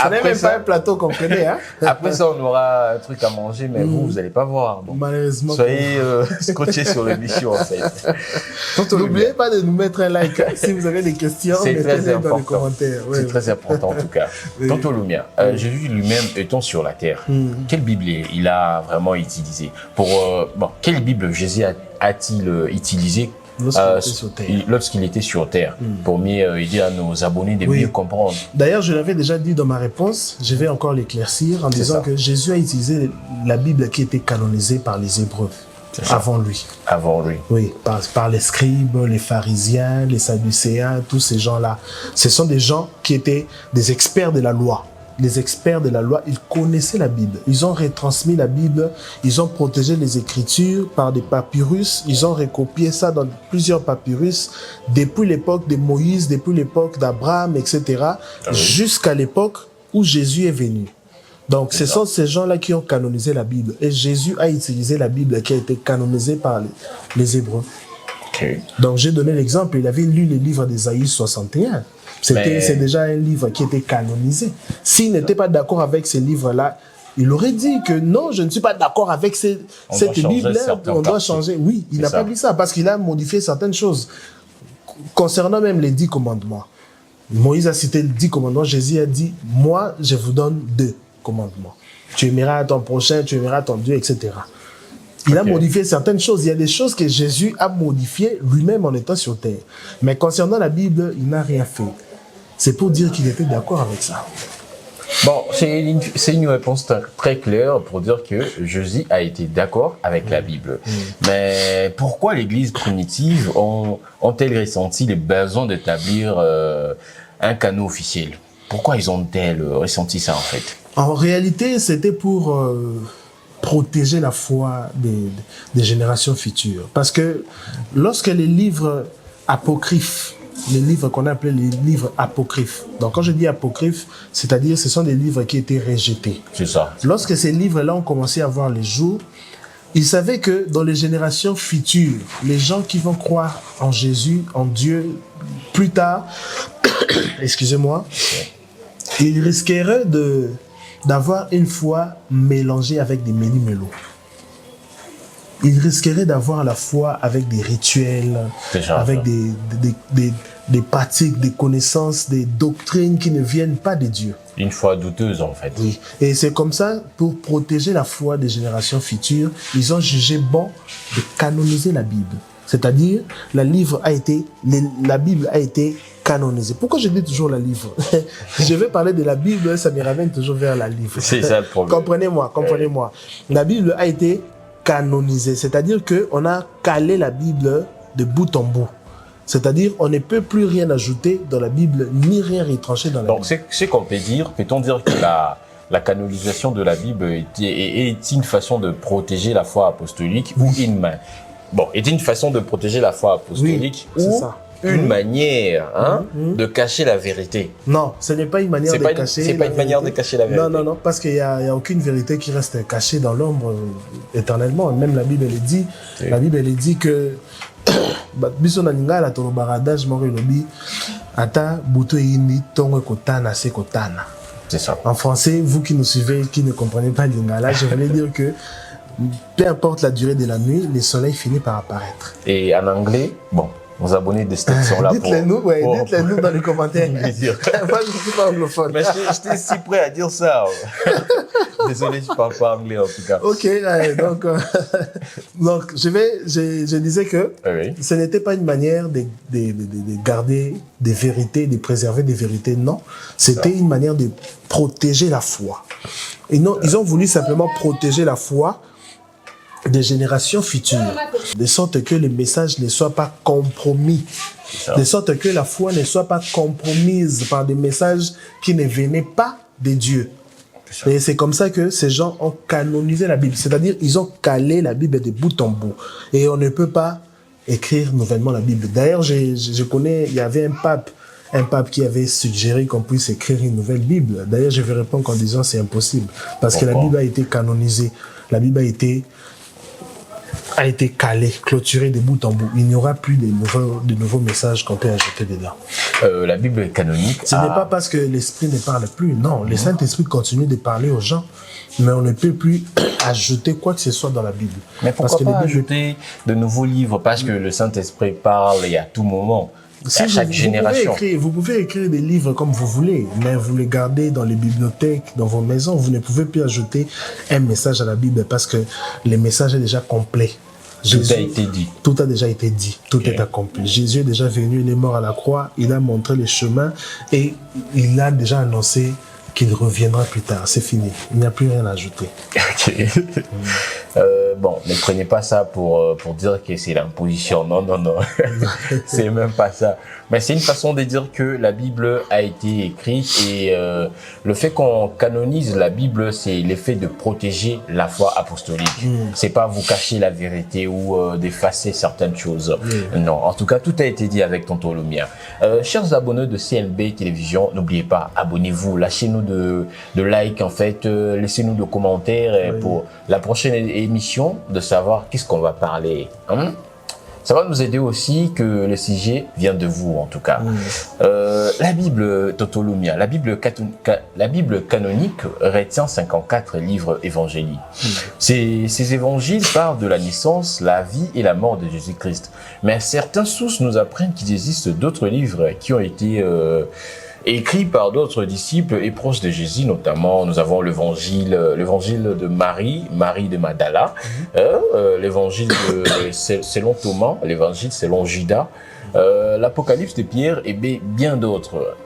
Ce n'est même pas un plateau qu'on connaît, hein. Après ça, on aura un truc à manger, mais vous n'allez pas voir. Donc, malheureusement. Soyez scotchés sur l'émission, en fait. N'oubliez pas de nous mettre un like, hein. Si vous avez des questions, mettez-les dans les commentaires. C'est très important, en tout cas. Tonton Lumia, Jésus lui-même étant sur la terre, quelle Bible il a vraiment utilisé quelle Bible Jésus a-t-il utilisé lorsqu'il était sur Terre, pour mieux aider à nos abonnés de mieux comprendre. D'ailleurs, je l'avais déjà dit dans ma réponse, je vais encore l'éclaircir en disant que Jésus a utilisé la Bible qui était canonisée par les Hébreux. Avant lui. Avant lui. Oui, par les scribes, les pharisiens, les sadducéens, tous ces gens-là. Ce sont des gens qui étaient des experts de la loi. Les experts de la loi, ils connaissaient la Bible. Ils ont retransmis la Bible, ils ont protégé les Écritures par des papyrus, ils ont recopié ça dans plusieurs papyrus depuis l'époque de Moïse, depuis l'époque d'Abraham, etc., jusqu'à l'époque où Jésus est venu. Donc, ce sont ces gens-là qui ont canonisé la Bible. Et Jésus a utilisé la Bible qui a été canonisée par les Hébreux. Okay. Donc, j'ai donné l'exemple. Il avait lu le livre d'Ésaïe 61. C'est déjà un livre qui était canonisé. S'il n'était pas d'accord avec ce livre-là, il aurait dit que non, je ne suis pas d'accord avec cette Bible-là. On doit changer. Oui, il n'a pas dit ça parce qu'il a modifié certaines choses. Concernant même les 10 commandements. Moïse a cité les 10 commandements. Jésus a dit, moi, je vous donne 2 commandements. Tu aimeras ton prochain, tu aimeras ton Dieu, etc. Il a modifié certaines choses. Il y a des choses que Jésus a modifiées lui-même en étant sur terre. Mais concernant la Bible, il n'a rien fait. C'est pour dire qu'il était d'accord avec ça. Bon, c'est une réponse très claire pour dire que Jésus a été d'accord avec la Bible. Mais pourquoi l'Église primitive ont-elles ressenti le besoin d'établir un canon officiel? Pourquoi ils ont-elles ressenti ça en fait? En réalité, c'était pour protéger la foi des générations futures. Parce que lorsque les livres apocryphes, les livres qu'on appelait les livres apocryphes, donc quand je dis apocryphes, c'est-à-dire ce sont des livres qui étaient rejetés. C'est ça. Lorsque ces livres-là ont commencé à voir les jours, ils savaient que dans les générations futures, les gens qui vont croire en Jésus, en Dieu, plus tard, excusez-moi, ils risqueraient d'avoir une foi mélangée avec des méli-mélos. Ils risqueraient d'avoir la foi avec des rituels, avec des pratiques, des connaissances, des doctrines qui ne viennent pas de Dieu. Une foi douteuse en fait. Oui. Et c'est comme ça, pour protéger la foi des générations futures, ils ont jugé bon de canoniser la Bible. C'est-à-dire, la Bible a été canonisée. Pourquoi je dis toujours la livre? Je vais parler de la Bible, ça me ramène toujours vers la livre. C'est ça le problème. Comprenez-moi. La Bible a été canonisée, c'est-à-dire qu'on a calé la Bible de bout en bout. C'est-à-dire, on ne peut plus rien ajouter dans la Bible, ni rien retrancher dans la Bible. Donc, c'est qu'on peut-on dire que la canonisation de la Bible est une façon de protéger la foi apostolique ou est une façon de protéger la foi apostolique ou une manière de cacher la vérité? Non, ce n'est pas une manière de cacher. C'est pas une manière de cacher la vérité. Non, parce qu'il y a aucune vérité qui reste cachée dans l'ombre éternellement. Même la Bible elle dit, la Bible elle dit que biso na lingala to baradage moko lobi ata buto yini tongo kotana se kotana. C'est ça. En français, vous qui nous suivez, qui ne comprenez pas lingala, je voulais dire que peu importe la durée de la nuit, le soleil finit par apparaître. Et en anglais, bon, nos abonnés de cette sont-là. Dites-les nous dans les commentaires. Moi, je ne suis pas anglophone. Mais j'étais si prêt à dire ça. Désolé, je ne parle pas anglais en tout cas. Ok, donc je disais que ce n'était pas une manière de garder des vérités, de préserver des vérités, non. C'était une manière de protéger la foi. Et non, ils ont voulu simplement protéger la foi des générations futures, de sorte que les messages ne soient pas compromis, de sorte que la foi ne soit pas compromise par des messages qui ne venaient pas de Dieu. Et c'est comme ça que ces gens ont canonisé la Bible, c'est-à-dire ils ont calé la Bible de bout en bout. Et on ne peut pas écrire nouvellement la Bible. D'ailleurs, je connais, il y avait un pape qui avait suggéré qu'on puisse écrire une nouvelle Bible. D'ailleurs, je vais répondre en disant c'est impossible, parce que la Bible a été canonisée, la Bible a été calée, clôturée de bout en bout. Il n'y aura plus de nouveaux messages qu'on peut ajouter dedans. La Bible est canonique. Ce n'est pas parce que l'Esprit ne parle plus, non. Le Saint-Esprit continue de parler aux gens, mais on ne peut plus ajouter quoi que ce soit dans la Bible. Mais pourquoi pas ajouter de nouveaux livres? Parce que le Saint-Esprit parle et à tout moment. À chaque génération. Vous pouvez écrire des livres comme vous voulez, mais vous les gardez dans les bibliothèques, dans vos maisons. Vous ne pouvez plus ajouter un message à la Bible parce que le message est déjà complet. Tout a été dit. Tout a déjà été dit. Tout est accompli. Jésus est déjà venu, il est mort à la croix, il a montré les chemins et il a déjà annoncé qu'il reviendra plus tard. C'est fini. Il n'y a plus rien à ajouter. Ok. Bon, ne prenez pas ça pour dire que c'est l'imposition. Non. C'est même pas ça. Mais c'est une façon de dire que la Bible a été écrite et le fait qu'on canonise la Bible, c'est l'effet de protéger la foi apostolique. C'est pas vous cacher la vérité ou d'effacer certaines choses. Non, en tout cas, tout a été dit avec Tonton Lumia. Chers abonnés de CLB Télévision, n'oubliez pas, abonnez-vous, lâchez-nous de like en fait, laissez-nous de commentaires pour la prochaine émission de savoir qu'est-ce qu'on va parler. Ça va nous aider aussi que le sujet vient de vous en tout cas. La Bible, Tonton Lumia, la Bible canonique retient 54 livres évangéliques. Ces évangiles parlent de la naissance, la vie et la mort de Jésus-Christ. Mais certaines sources nous apprennent qu'il existe d'autres livres qui ont été écrit par d'autres disciples et proches de Jésus, notamment nous avons l'évangile de Marie de Magdala, l'évangile selon Thomas, l'évangile selon Judas, l'Apocalypse de Pierre et bien d'autres.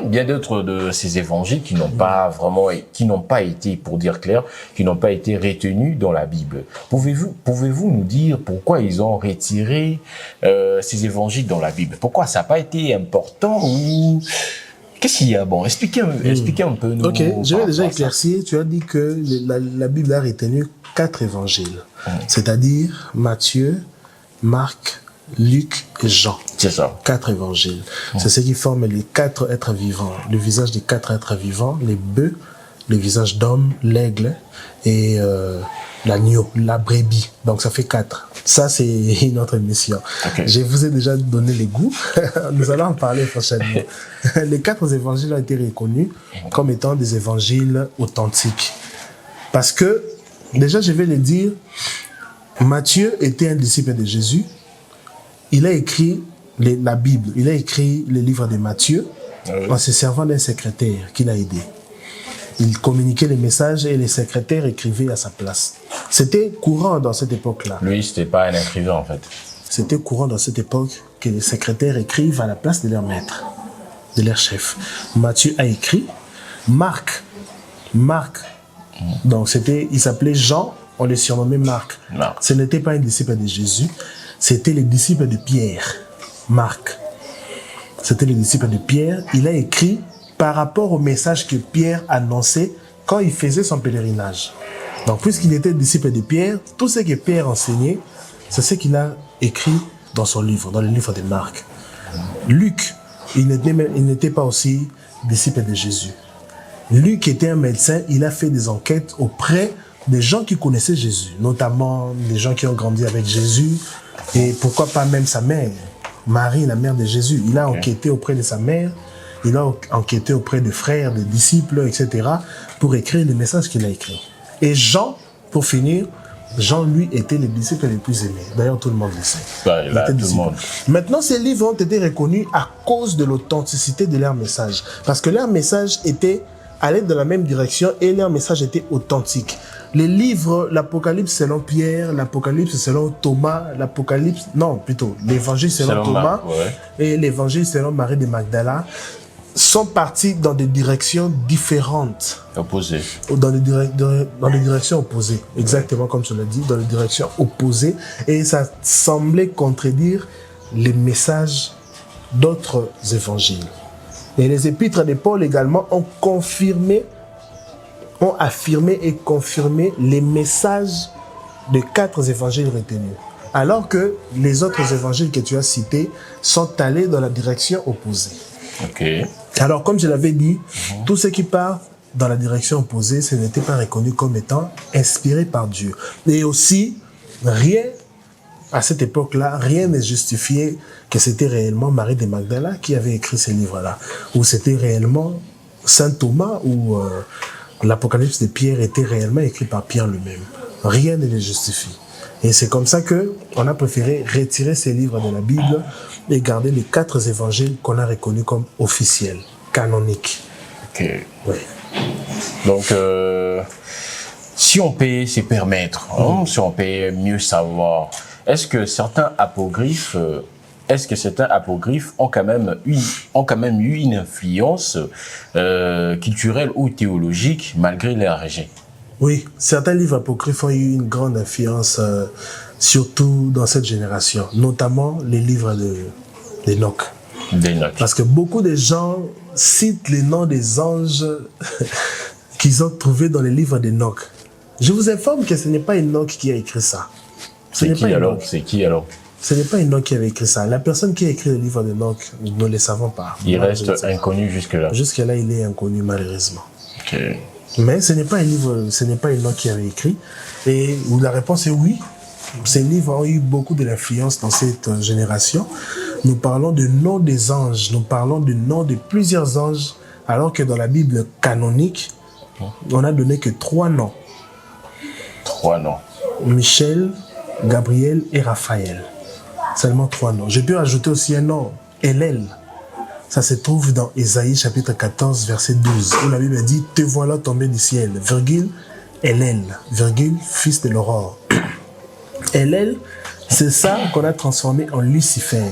Bien d'autres de ces évangiles qui n'ont pas été, pour dire clair, qui n'ont pas été retenus dans la Bible. Pouvez-vous nous dire pourquoi ils ont retiré ces évangiles dans la Bible? Pourquoi ça n'a pas été important ou qu'est-ce qu'il y a? Bon, expliquez un peu. Ok, je vais déjà éclaircir. Tu as dit que la Bible a retenu 4 évangiles, c'est-à-dire Matthieu, Marc, Luc et Jean. C'est ça. 4 évangiles. C'est ce qui forme les 4 êtres vivants. Le visage des 4 êtres vivants, les bœufs, le visage d'homme, l'aigle et l'agneau, la brebis. Donc ça fait 4. Ça, c'est une autre émission. Okay. Je vous ai déjà donné les goûts. Nous allons en parler prochainement. Les 4 évangiles ont été reconnus comme étant des évangiles authentiques. Parce que, déjà, je vais le dire, Matthieu était un disciple de Jésus. Il a écrit la Bible. Il a écrit le livre de Matthieu en se servant d'un secrétaire qui l'a aidé. Il communiquait les messages et les secrétaires écrivaient à sa place. C'était courant dans cette époque-là. Lui, c'était pas un écrivain, en fait. C'était courant dans cette époque que les secrétaires écrivent à la place de leur maître, de leur chef. Matthieu a écrit. Marc. Donc, il s'appelait Jean, on le surnommait Marc. Ce n'était pas un disciple de Jésus, c'était le disciple de Pierre. Marc. C'était le disciple de Pierre. Il a écrit par rapport au message que Pierre annonçait quand il faisait son pèlerinage. Donc, puisqu'il était disciple de Pierre, tout ce que Pierre enseignait, c'est ce qu'il a écrit dans son livre, dans le livre de Marc. Luc, il n'était pas aussi disciple de Jésus. Luc était un médecin, il a fait des enquêtes auprès des gens qui connaissaient Jésus, notamment des gens qui ont grandi avec Jésus, et pourquoi pas même sa mère, Marie, la mère de Jésus. Il a enquêté auprès de sa mère, il a enquêté auprès des frères, des disciples, etc., pour écrire les messages qu'il a écrits. Et Jean, pour finir, Jean, lui, était le disciple le plus aimé. D'ailleurs, tout le monde le sait. Maintenant, ces livres ont été reconnus à cause de l'authenticité de leur message. Parce que leur message allait dans la même direction et leur message était authentique. Les livres, l'Apocalypse selon Pierre, l'Apocalypse selon Thomas, l'Évangile selon Thomas et l'Évangile selon Marie de Magdala sont partis dans des directions différentes. Opposées. Dans des directions opposées. Exactement comme tu l'as dit, dans des directions opposées. Et ça semblait contredire les messages d'autres évangiles. Et les épîtres de Paul également ont affirmé et confirmé les messages des 4 évangiles retenus. Alors que les autres évangiles que tu as cités sont allés dans la direction opposée. Ok. Alors, comme je l'avais dit, tout ce qui part dans la direction opposée, ce n'était pas reconnu comme étant inspiré par Dieu. Et aussi, à cette époque-là, rien ne justifiait que c'était réellement Marie de Magdala qui avait écrit ces livres-là, ou c'était réellement Saint Thomas, ou l'Apocalypse de Pierre était réellement écrit par Pierre lui-même. Rien ne le justifie. Et c'est comme ça qu'on a préféré retirer ces livres de la Bible et garder les 4 évangiles qu'on a reconnus comme officiels, canoniques. Ok. Oui. Donc, si on peut se permettre, si on peut mieux savoir, est-ce que certains apocryphes ont quand même eu une influence culturelle ou théologique malgré leur rejet? Oui, certains livres apocryphes ont eu une grande influence, surtout dans cette génération, notamment les livres d'Enoch. Parce que beaucoup de gens citent les noms des anges qu'ils ont trouvés dans les livres d'Enoch. Je vous informe que ce n'est pas Enoch qui a écrit ça. C'est qui alors? Ce n'est pas Enoch qui avait écrit ça. La personne qui a écrit le livre d'Enoch, nous ne le savons pas. Il reste inconnu jusque-là. Jusque-là, il est inconnu, malheureusement. Ok. Mais ce n'est pas un livre, ce n'est pas Enoch qui avait écrit. Et la réponse est oui. Ces livres ont eu beaucoup de l'influence dans cette génération. Nous parlons du nom des anges, nous parlons du nom de plusieurs anges, alors que dans la Bible canonique, on n'a donné que 3 noms. 3 noms. Michel, Gabriel et Raphaël. Seulement 3 noms. J'ai pu rajouter aussi un nom, Hélène. Ça se trouve dans Ésaïe chapitre 14, verset 12, où la Bible dit « Te voilà tombé du ciel, virgule, Hélène, virgule, fils de l'aurore. » Hélène, c'est ça qu'on a transformé en Lucifer.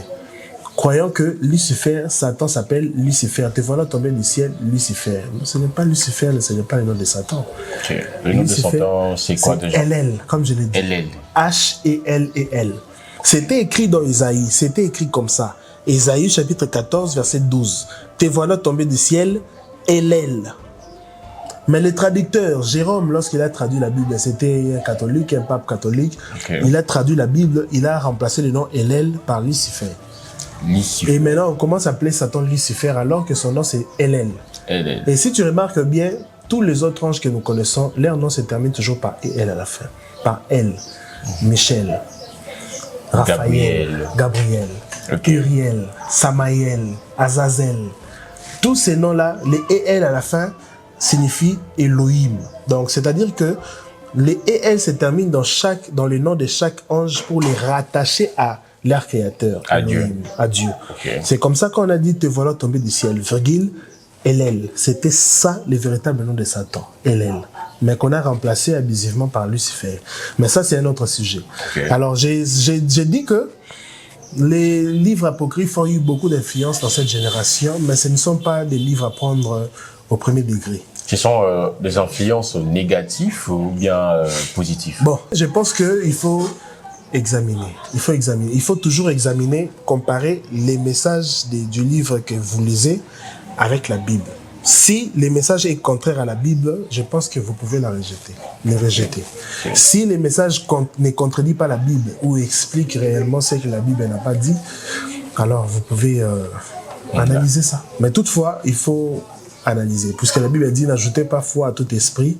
Croyant que Lucifer, Satan s'appelle Lucifer. Te voilà tombé du ciel, Lucifer. Ce n'est pas Lucifer, ce n'est pas le nom de Satan. Okay. Le nom Lucifer, de Satan, c'est quoi déjà? Hélène, comme je l'ai dit. Hélène. H-E-L-E-L. C'était écrit dans Ésaïe, c'était écrit comme ça. Ésaïe chapitre 14, verset 12. Te voilà tombé du ciel, Hélène. Mais le traducteur, Jérôme, lorsqu'il a traduit la Bible, c'était un catholique, un pape catholique. Okay. Il a traduit la Bible, il a remplacé le nom Hélène par Lucifer. Et maintenant, on commence à appeler Satan Lucifer alors que son nom c'est Hélène. Et si tu remarques bien, tous les autres anges que nous connaissons, leur nom se termine toujours par EL à la fin. Par L. Michel, Raphaël, Gabriel, okay. Uriel, Samaël, Azazel. Tous ces noms-là, les EL à la fin, signifient Elohim. Donc, c'est-à-dire que les EL se terminent dans le nom de chaque ange pour les rattacher à leur créateur, à Dieu. Okay. C'est comme ça qu'on a dit te voilà tombé du ciel, virgule, Hélène. C'était ça le véritable nom de Satan, Hélène. Mais qu'on a remplacé abusivement par Lucifer. Mais ça, c'est un autre sujet. Okay. Alors, j'ai dit que les livres apocryphes ont eu beaucoup d'influence dans cette génération, mais ce ne sont pas des livres à prendre au premier degré. Ce sont des influences négatives ou bien positives? Bon, je pense qu'il faut examiner. Il faut toujours examiner, comparer les messages du livre que vous lisez avec la Bible. Si le message est contraire à la Bible, je pense que vous pouvez le rejeter. Okay. Si le message ne contredit pas la Bible ou explique réellement ce que la Bible n'a pas dit, alors vous pouvez analyser ça. Mais toutefois, il faut analyser. Puisque la Bible dit, n'ajoutez pas foi à tout esprit,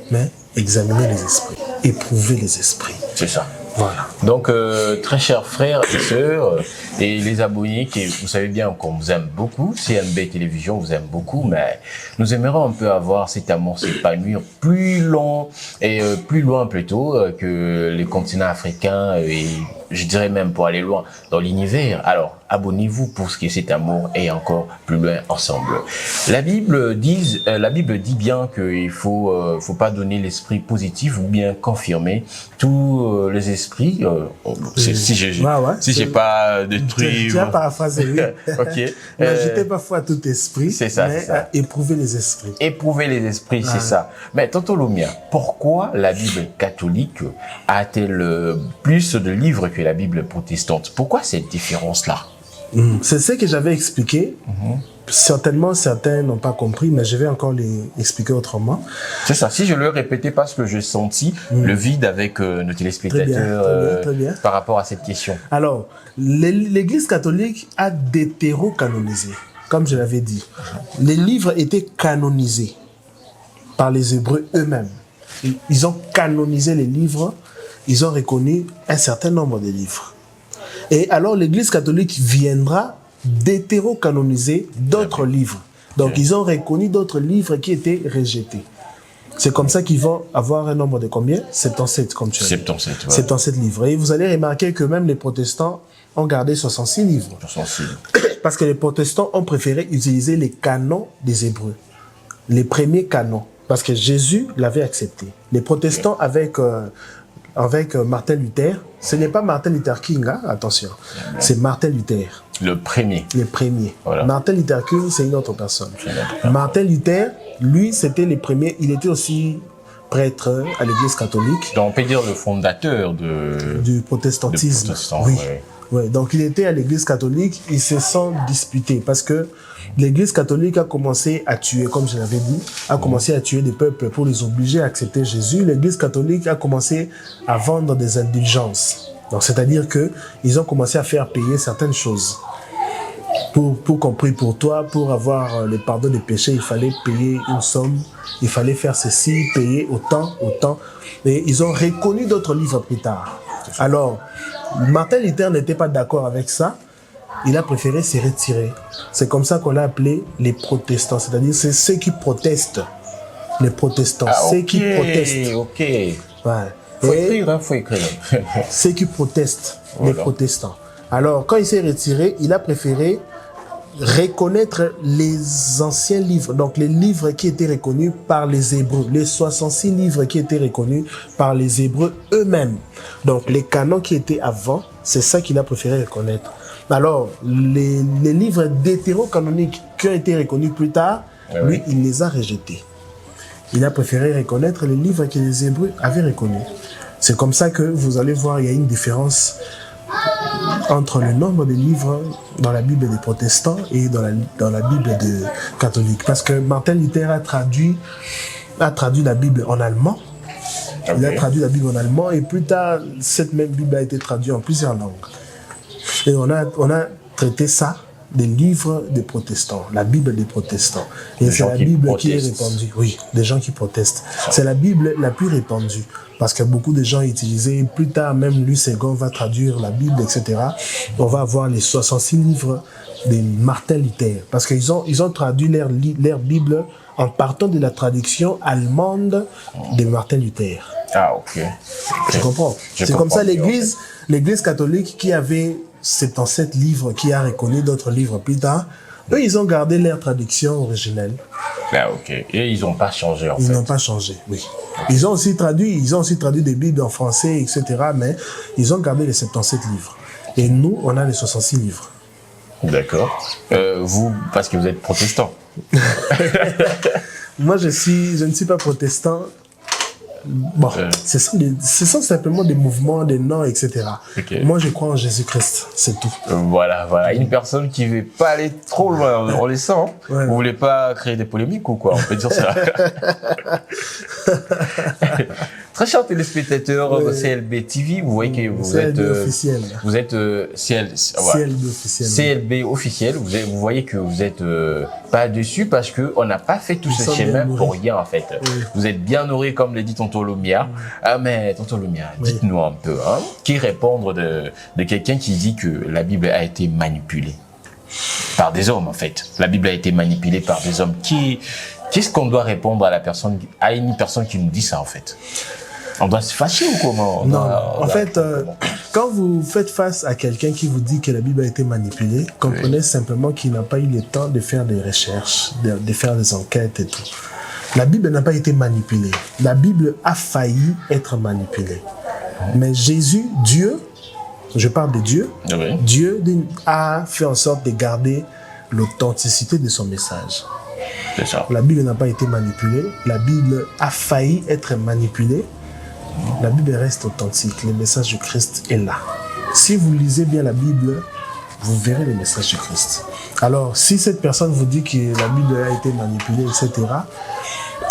mais examinez les esprits, éprouvez les esprits. C'est ça. Voilà. Donc, très chers frères et sœurs, et les abonnés qui, vous savez bien qu'on vous aime beaucoup, CLB Télévision vous aime beaucoup, mais nous aimerions un peu avoir cet amour s'épanouir plus loin plutôt que les continents africains et je dirais même pour aller loin dans l'univers. Alors, abonnez-vous pour ce qui est cet amour et encore plus loin ensemble. La Bible dit bien qu'il faut pas donner l'esprit positif ou bien confirmer tous les esprits. Si j'ai pas détruit. Tu as paraphrasé, oui. Ok. N'ajoutez pas foi à tout esprit. C'est ça. Mais à éprouver les esprits. Éprouver les esprits, c'est ça. Mais tonton Lomia, pourquoi la Bible catholique a-t-elle plus de livres que la Bible protestante? Pourquoi cette différence-là? C'est ce que j'avais expliqué. Certainement, certains n'ont pas compris, mais je vais encore les expliquer autrement. C'est ça. Si je le répétais parce que j'ai senti le vide avec nos téléspectateurs très bien. Par rapport à cette question. Alors, l'Église catholique a détéro-canonisé, comme je l'avais dit. Les livres étaient canonisés par les Hébreux eux-mêmes. Ils ont canonisé les livres, ils ont reconnu un certain nombre de livres. Et alors, l'Église catholique viendra d'hétéro-canoniser d'autres livres. Donc, ils ont reconnu d'autres livres qui étaient rejetés. C'est comme ça qu'ils vont avoir un nombre de combien? 77, comme tu as dit. 77, ouais. 77 livres. Et vous allez remarquer que même les protestants ont gardé 66 livres. 66. Parce que les protestants ont préféré utiliser les canons des Hébreux. Les premiers canons. Parce que Jésus l'avait accepté. Les protestants, avec avec Martin Luther. Ce n'est pas Martin Luther King, hein, attention. C'est Martin Luther. Le premier. Le premier. Voilà. Martin Luther King, c'est une autre personne. Martin Luther, lui, c'était le premier. Il était aussi prêtre à l'église catholique. Donc, on peut dire le fondateur du protestantisme. Oui. Ouais. Ouais, donc il était à l'église catholique, ils se sont disputés parce que l'église catholique a commencé à tuer, comme je l'avais dit, a commencé à tuer des peuples pour les obliger à accepter Jésus. L'église catholique a commencé à vendre des indulgences. Donc c'est-à-dire que ils ont commencé à faire payer certaines choses. Pour compris pour toi, pour avoir le pardon des péchés, il fallait payer une somme, il fallait faire ceci, payer autant. Et ils ont reconnu d'autres livres plus tard. Alors, Martin Luther n'était pas d'accord avec ça. Il a préféré se retirer. C'est comme ça qu'on l'a appelé les protestants. C'est-à-dire, c'est ceux qui protestent. Les protestants. Ceux qui protestent. Ok. Ouais. Faut écrire, hein, faut écrire. Ceux qui protestent. Voilà. Les protestants. Alors, quand il s'est retiré, il a préféré reconnaître les anciens livres, donc les livres qui étaient reconnus par les Hébreux, les 66 livres qui étaient reconnus par les Hébreux eux-mêmes. Donc les canons qui étaient avant, c'est ça qu'il a préféré reconnaître. Alors, les livres deutérocanoniques qui ont été reconnus plus tard, lui, il les a rejetés. Il a préféré reconnaître les livres que les Hébreux avaient reconnus. C'est comme ça que vous allez voir, il y a une différence entre le nombre de livres dans la Bible des protestants et dans la Bible des catholiques. Parce que Martin Luther a traduit la Bible en allemand. Okay. Il a traduit la Bible en allemand et plus tard, cette même Bible a été traduite en plusieurs langues. Et on a traité ça des livres des protestants, la Bible des protestants. Et c'est la Bible qui est répandue. Oui, des gens qui protestent. C'est la Bible la plus répandue. Parce que beaucoup de gens utilisaient, plus tard, même Louis II va traduire la Bible, etc. On va avoir les 66 livres de Martin Luther. Parce qu'ils ont traduit leur Bible en partant de la traduction allemande de Martin Luther. Ah, ok. Tu comprends? C'est comme ça l'Église catholique qui avait 77 livres, qui a reconnu d'autres livres plus tard, eux, ils ont gardé leur traduction originelle. Ah, ok. Et ils n'ont pas changé, en fait. Ils n'ont pas changé, oui. Okay. Ils ont aussi traduit des Bibles en français, etc., mais ils ont gardé les 77 livres. Et nous, on a les 66 livres. D'accord. Vous, parce que vous êtes protestant. Moi, je ne suis pas protestant. Bon, ce sont simplement des mouvements, des noms, etc. Okay. Moi, je crois en Jésus-Christ, c'est tout. Voilà. Une personne qui ne veut pas aller trop loin, on les sent. Hein. Ouais. Vous voulez pas créer des polémiques ou quoi? On peut dire ça. Très chers téléspectateurs CLB TV, vous voyez que vous êtes officiel. Vous êtes CLB officiel. CLB officiel. Vous voyez que vous êtes pas dessus parce que on n'a pas fait tout ce schéma pour rien en fait. Oui. Vous êtes bien nourris comme le dit Tonton Lumia. Ah mais Tonton Lumia, dites-nous un peu, hein, qui répondre de quelqu'un qui dit que la Bible a été manipulée par des hommes en fait. La Bible a été manipulée par des hommes. Qu'est-ce qu'on doit répondre à une personne qui nous dit ça en fait? On doit se fâcher ou comment? En fait, quand vous faites face à quelqu'un qui vous dit que la Bible a été manipulée, comprenez simplement qu'il n'a pas eu le temps de faire des recherches, de faire des enquêtes et tout. La Bible n'a pas été manipulée. La Bible a failli être manipulée. Mais Jésus, Dieu, je parle de Dieu, Dieu a fait en sorte de garder l'authenticité de son message. C'est ça. La Bible n'a pas été manipulée. La Bible a failli être manipulée. La Bible reste authentique. Le message du Christ est là. Si vous lisez bien la Bible, vous verrez le message du Christ. Alors, si cette personne vous dit que la Bible a été manipulée, etc.,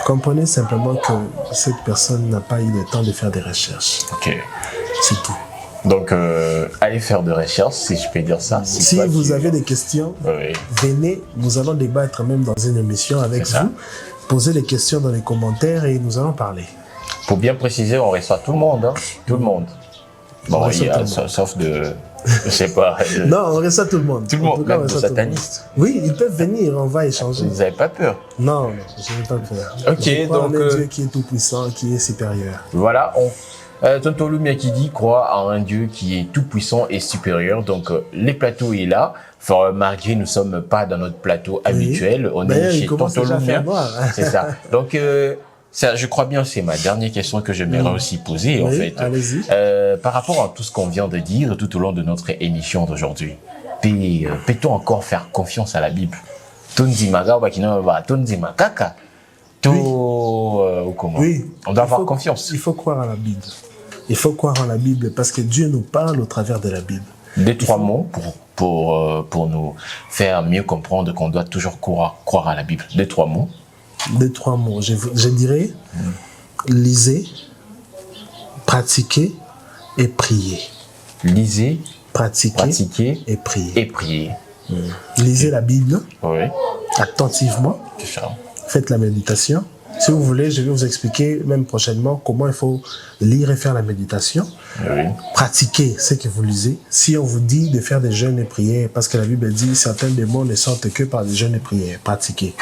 comprenez simplement que cette personne n'a pas eu le temps de faire des recherches. Ok. C'est tout. Donc, allez faire des recherches, si je peux dire ça. Si vous avez des questions, venez, nous allons débattre même dans une émission avec vous. Posez les questions dans les commentaires et nous allons parler. Pour bien préciser, on reçoit tout le monde, hein. Tout le monde. Bon, il y a, sauf de... Je sais pas. Non, on reçoit tout le monde. Tout le monde, même les satanistes. Oui, ils peuvent venir, on va échanger. Vous n'avez pas peur? Non, je n'ai pas peur. Ok, je crois donc... en un Dieu qui est tout puissant, qui est supérieur. Voilà, Tonton Lumia qui dit croit en un Dieu qui est tout puissant et supérieur. Donc les plateaux est là. Enfin, malgré nous sommes pas dans notre plateau habituel, on est chez Tonton Lumia. C'est ça. Donc ça, je crois bien, c'est ma dernière question que j'aimerais aussi poser, en fait. Allez-y. Par rapport à tout ce qu'on vient de dire tout au long de notre émission d'aujourd'hui, peut-on encore faire confiance à la Bible? Oui. On doit avoir confiance. Il faut croire à la Bible. Il faut croire en la Bible parce que Dieu nous parle au travers de la Bible. Deux, trois mots pour nous faire mieux comprendre qu'on doit toujours croire à la Bible. Deux, trois mots. Deux, trois mots. Je dirais, lisez, pratiquez et priez. Lisez, pratiquez et priez. Et priez. Lisez la Bible attentivement. C'est ça. Faites la méditation. Si vous voulez, je vais vous expliquer même prochainement comment il faut lire et faire la méditation. Oui. Pratiquez ce que vous lisez. Si on vous dit de faire des jeûnes et prières, parce que la Bible dit certains démons ne sortent que par des jeûnes et prières, pratiquez.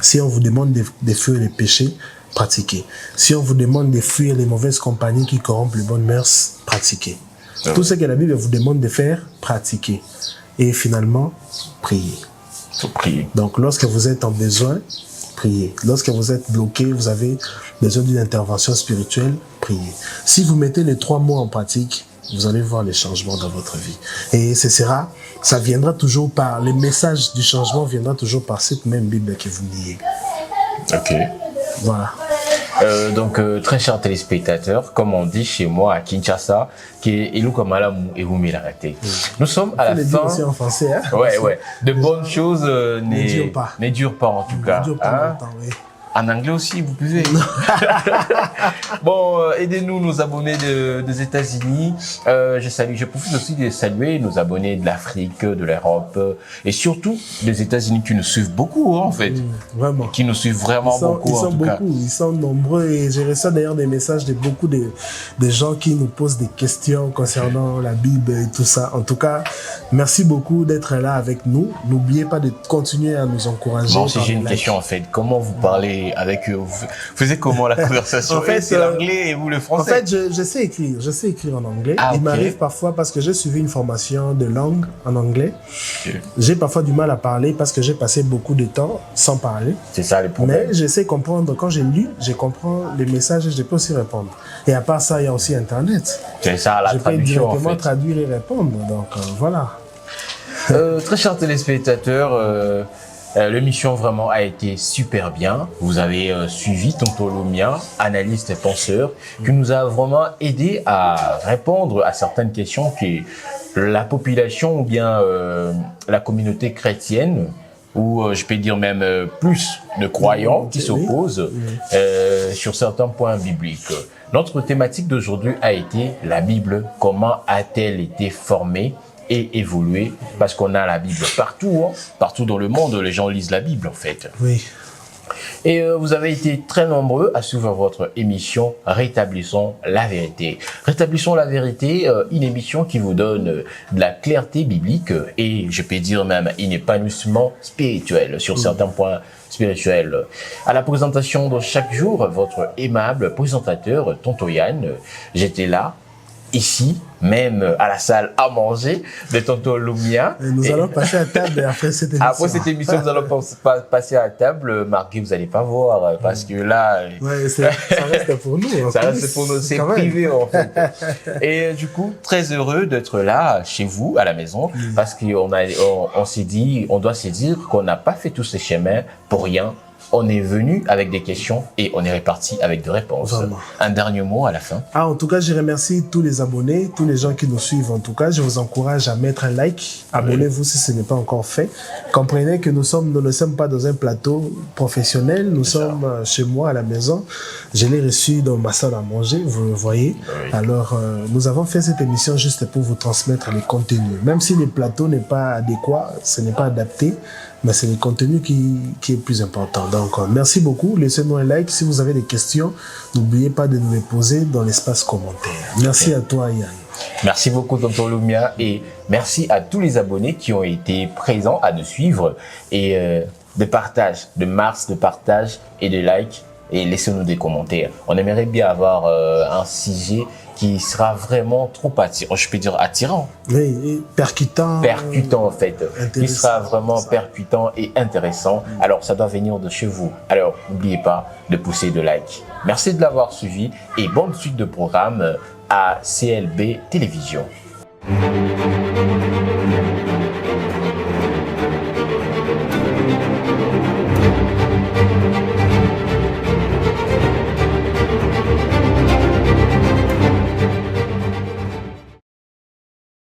Si on vous demande de fuir les péchés, pratiquez. Si on vous demande de fuir les mauvaises compagnies qui corrompent les bonnes mœurs, pratiquez. Tout ce que la Bible vous demande de faire, pratiquez. Et finalement, priez. Faut prier. Donc, lorsque vous êtes en besoin, priez. Lorsque vous êtes bloqué, vous avez besoin d'une intervention spirituelle, priez. Si vous mettez les trois mots en pratique, vous allez voir les changements dans votre vie. Et ça viendra toujours par, les messages du changement viendra toujours par cette même Bible que vous liez. Ok. Voilà. Donc, très chers téléspectateurs, comme on dit chez moi à Kinshasa, nous sommes à la fin. Aussi en français, hein? Ouais. De bonnes choses ne durent pas en tout cas. Ne durent pas longtemps, oui. En anglais aussi, vous pouvez. Bon, aidez-nous, nos abonnés des États-Unis. Je profite aussi de saluer nos abonnés de l'Afrique, de l'Europe et surtout des États-Unis qui nous suivent beaucoup, hein, en fait. Vraiment. Qui nous suivent vraiment beaucoup. Ils sont beaucoup, ils sont nombreux et j'ai reçu d'ailleurs des messages de beaucoup de gens qui nous posent des questions concernant la Bible et tout ça. En tout cas, merci beaucoup d'être là avec nous. N'oubliez pas de continuer à nous encourager. Bon, si j'ai une question en fait, comment vous parlez avec eux? Vous faisiez comment la conversation? En fait, c'est l'anglais et vous le français? En fait, je sais écrire en anglais. Il m'arrive parfois parce que j'ai suivi une formation de langue en anglais. Okay. J'ai parfois du mal à parler parce que j'ai passé beaucoup de temps sans parler. C'est ça le problème. Mais je sais comprendre. Quand j'ai lu, je comprends les messages et je peux aussi répondre. Et à part ça, il y a aussi Internet. C'est ça la traduction. Je peux directement traduire et répondre. Donc voilà. Très chers téléspectateurs, l'émission vraiment a été super bien. Vous avez suivi Tonton Lumia, analyste et penseur, qui nous a vraiment aidé à répondre à certaines questions que la population ou bien la communauté chrétienne, ou je peux dire même plus de croyants qui s'opposent sur certains points bibliques. Notre thématique d'aujourd'hui a été la Bible. Comment a-t-elle été formée et évoluer, parce qu'on a la Bible partout, hein, partout dans le monde, les gens lisent la Bible en fait. Oui. Et vous avez été très nombreux à suivre votre émission Rétablissons la vérité. Rétablissons la vérité, une émission qui vous donne de la clarté biblique et je peux dire même un épanouissement spirituel sur certains points spirituels. À la présentation de chaque jour, votre aimable présentateur, Tonton Yann, j'étais là, ici, même à la salle à manger de Tonton Lumia. Nous allons passer à table après cette émission. Après cette émission, nous allons passer à table. Marqué, vous n'allez pas voir parce que là... Ouais, ça reste pour nous. Ça reste pour nous, c'est privé en fait. Et du coup, très heureux d'être là, chez vous, à la maison, parce qu'on s'est dit, on doit se dire qu'on n'a pas fait tous ces chemins pour rien. On est venu avec des questions et on est reparti avec des réponses. Vraiment. Un dernier mot à la fin. En tout cas, je remercie tous les abonnés, tous les gens qui nous suivent. En tout cas, je vous encourage à mettre un like. Abonnez-vous si ce n'est pas encore fait. Comprenez que nous ne sommes pas dans un plateau professionnel. Nous sommes chez moi à la maison. Je l'ai reçu dans ma salle à manger, vous le voyez. Oui. Alors, nous avons fait cette émission juste pour vous transmettre les contenus. Même si le plateau n'est pas adéquat, ce n'est pas adapté, mais c'est le contenu qui est plus important. Donc, merci beaucoup. Laissez-nous un like. Si vous avez des questions, n'oubliez pas de nous les poser dans l'espace commentaire. Merci à toi, Yann. Merci beaucoup, Tonton Lumia. Et merci à tous les abonnés qui ont été présents à nous suivre. Et de partage, de partage et de like. Et laissez-nous des commentaires. On aimerait bien avoir un sujet qui sera vraiment trop attirant, je peux dire attirant. Oui, et percutant. Percutant en fait, qui sera vraiment ça. percutant et intéressant. Alors ça doit venir de chez vous. Alors n'oubliez pas de pousser de like. Merci de l'avoir suivi et bonne suite de programme à CLB Télévision.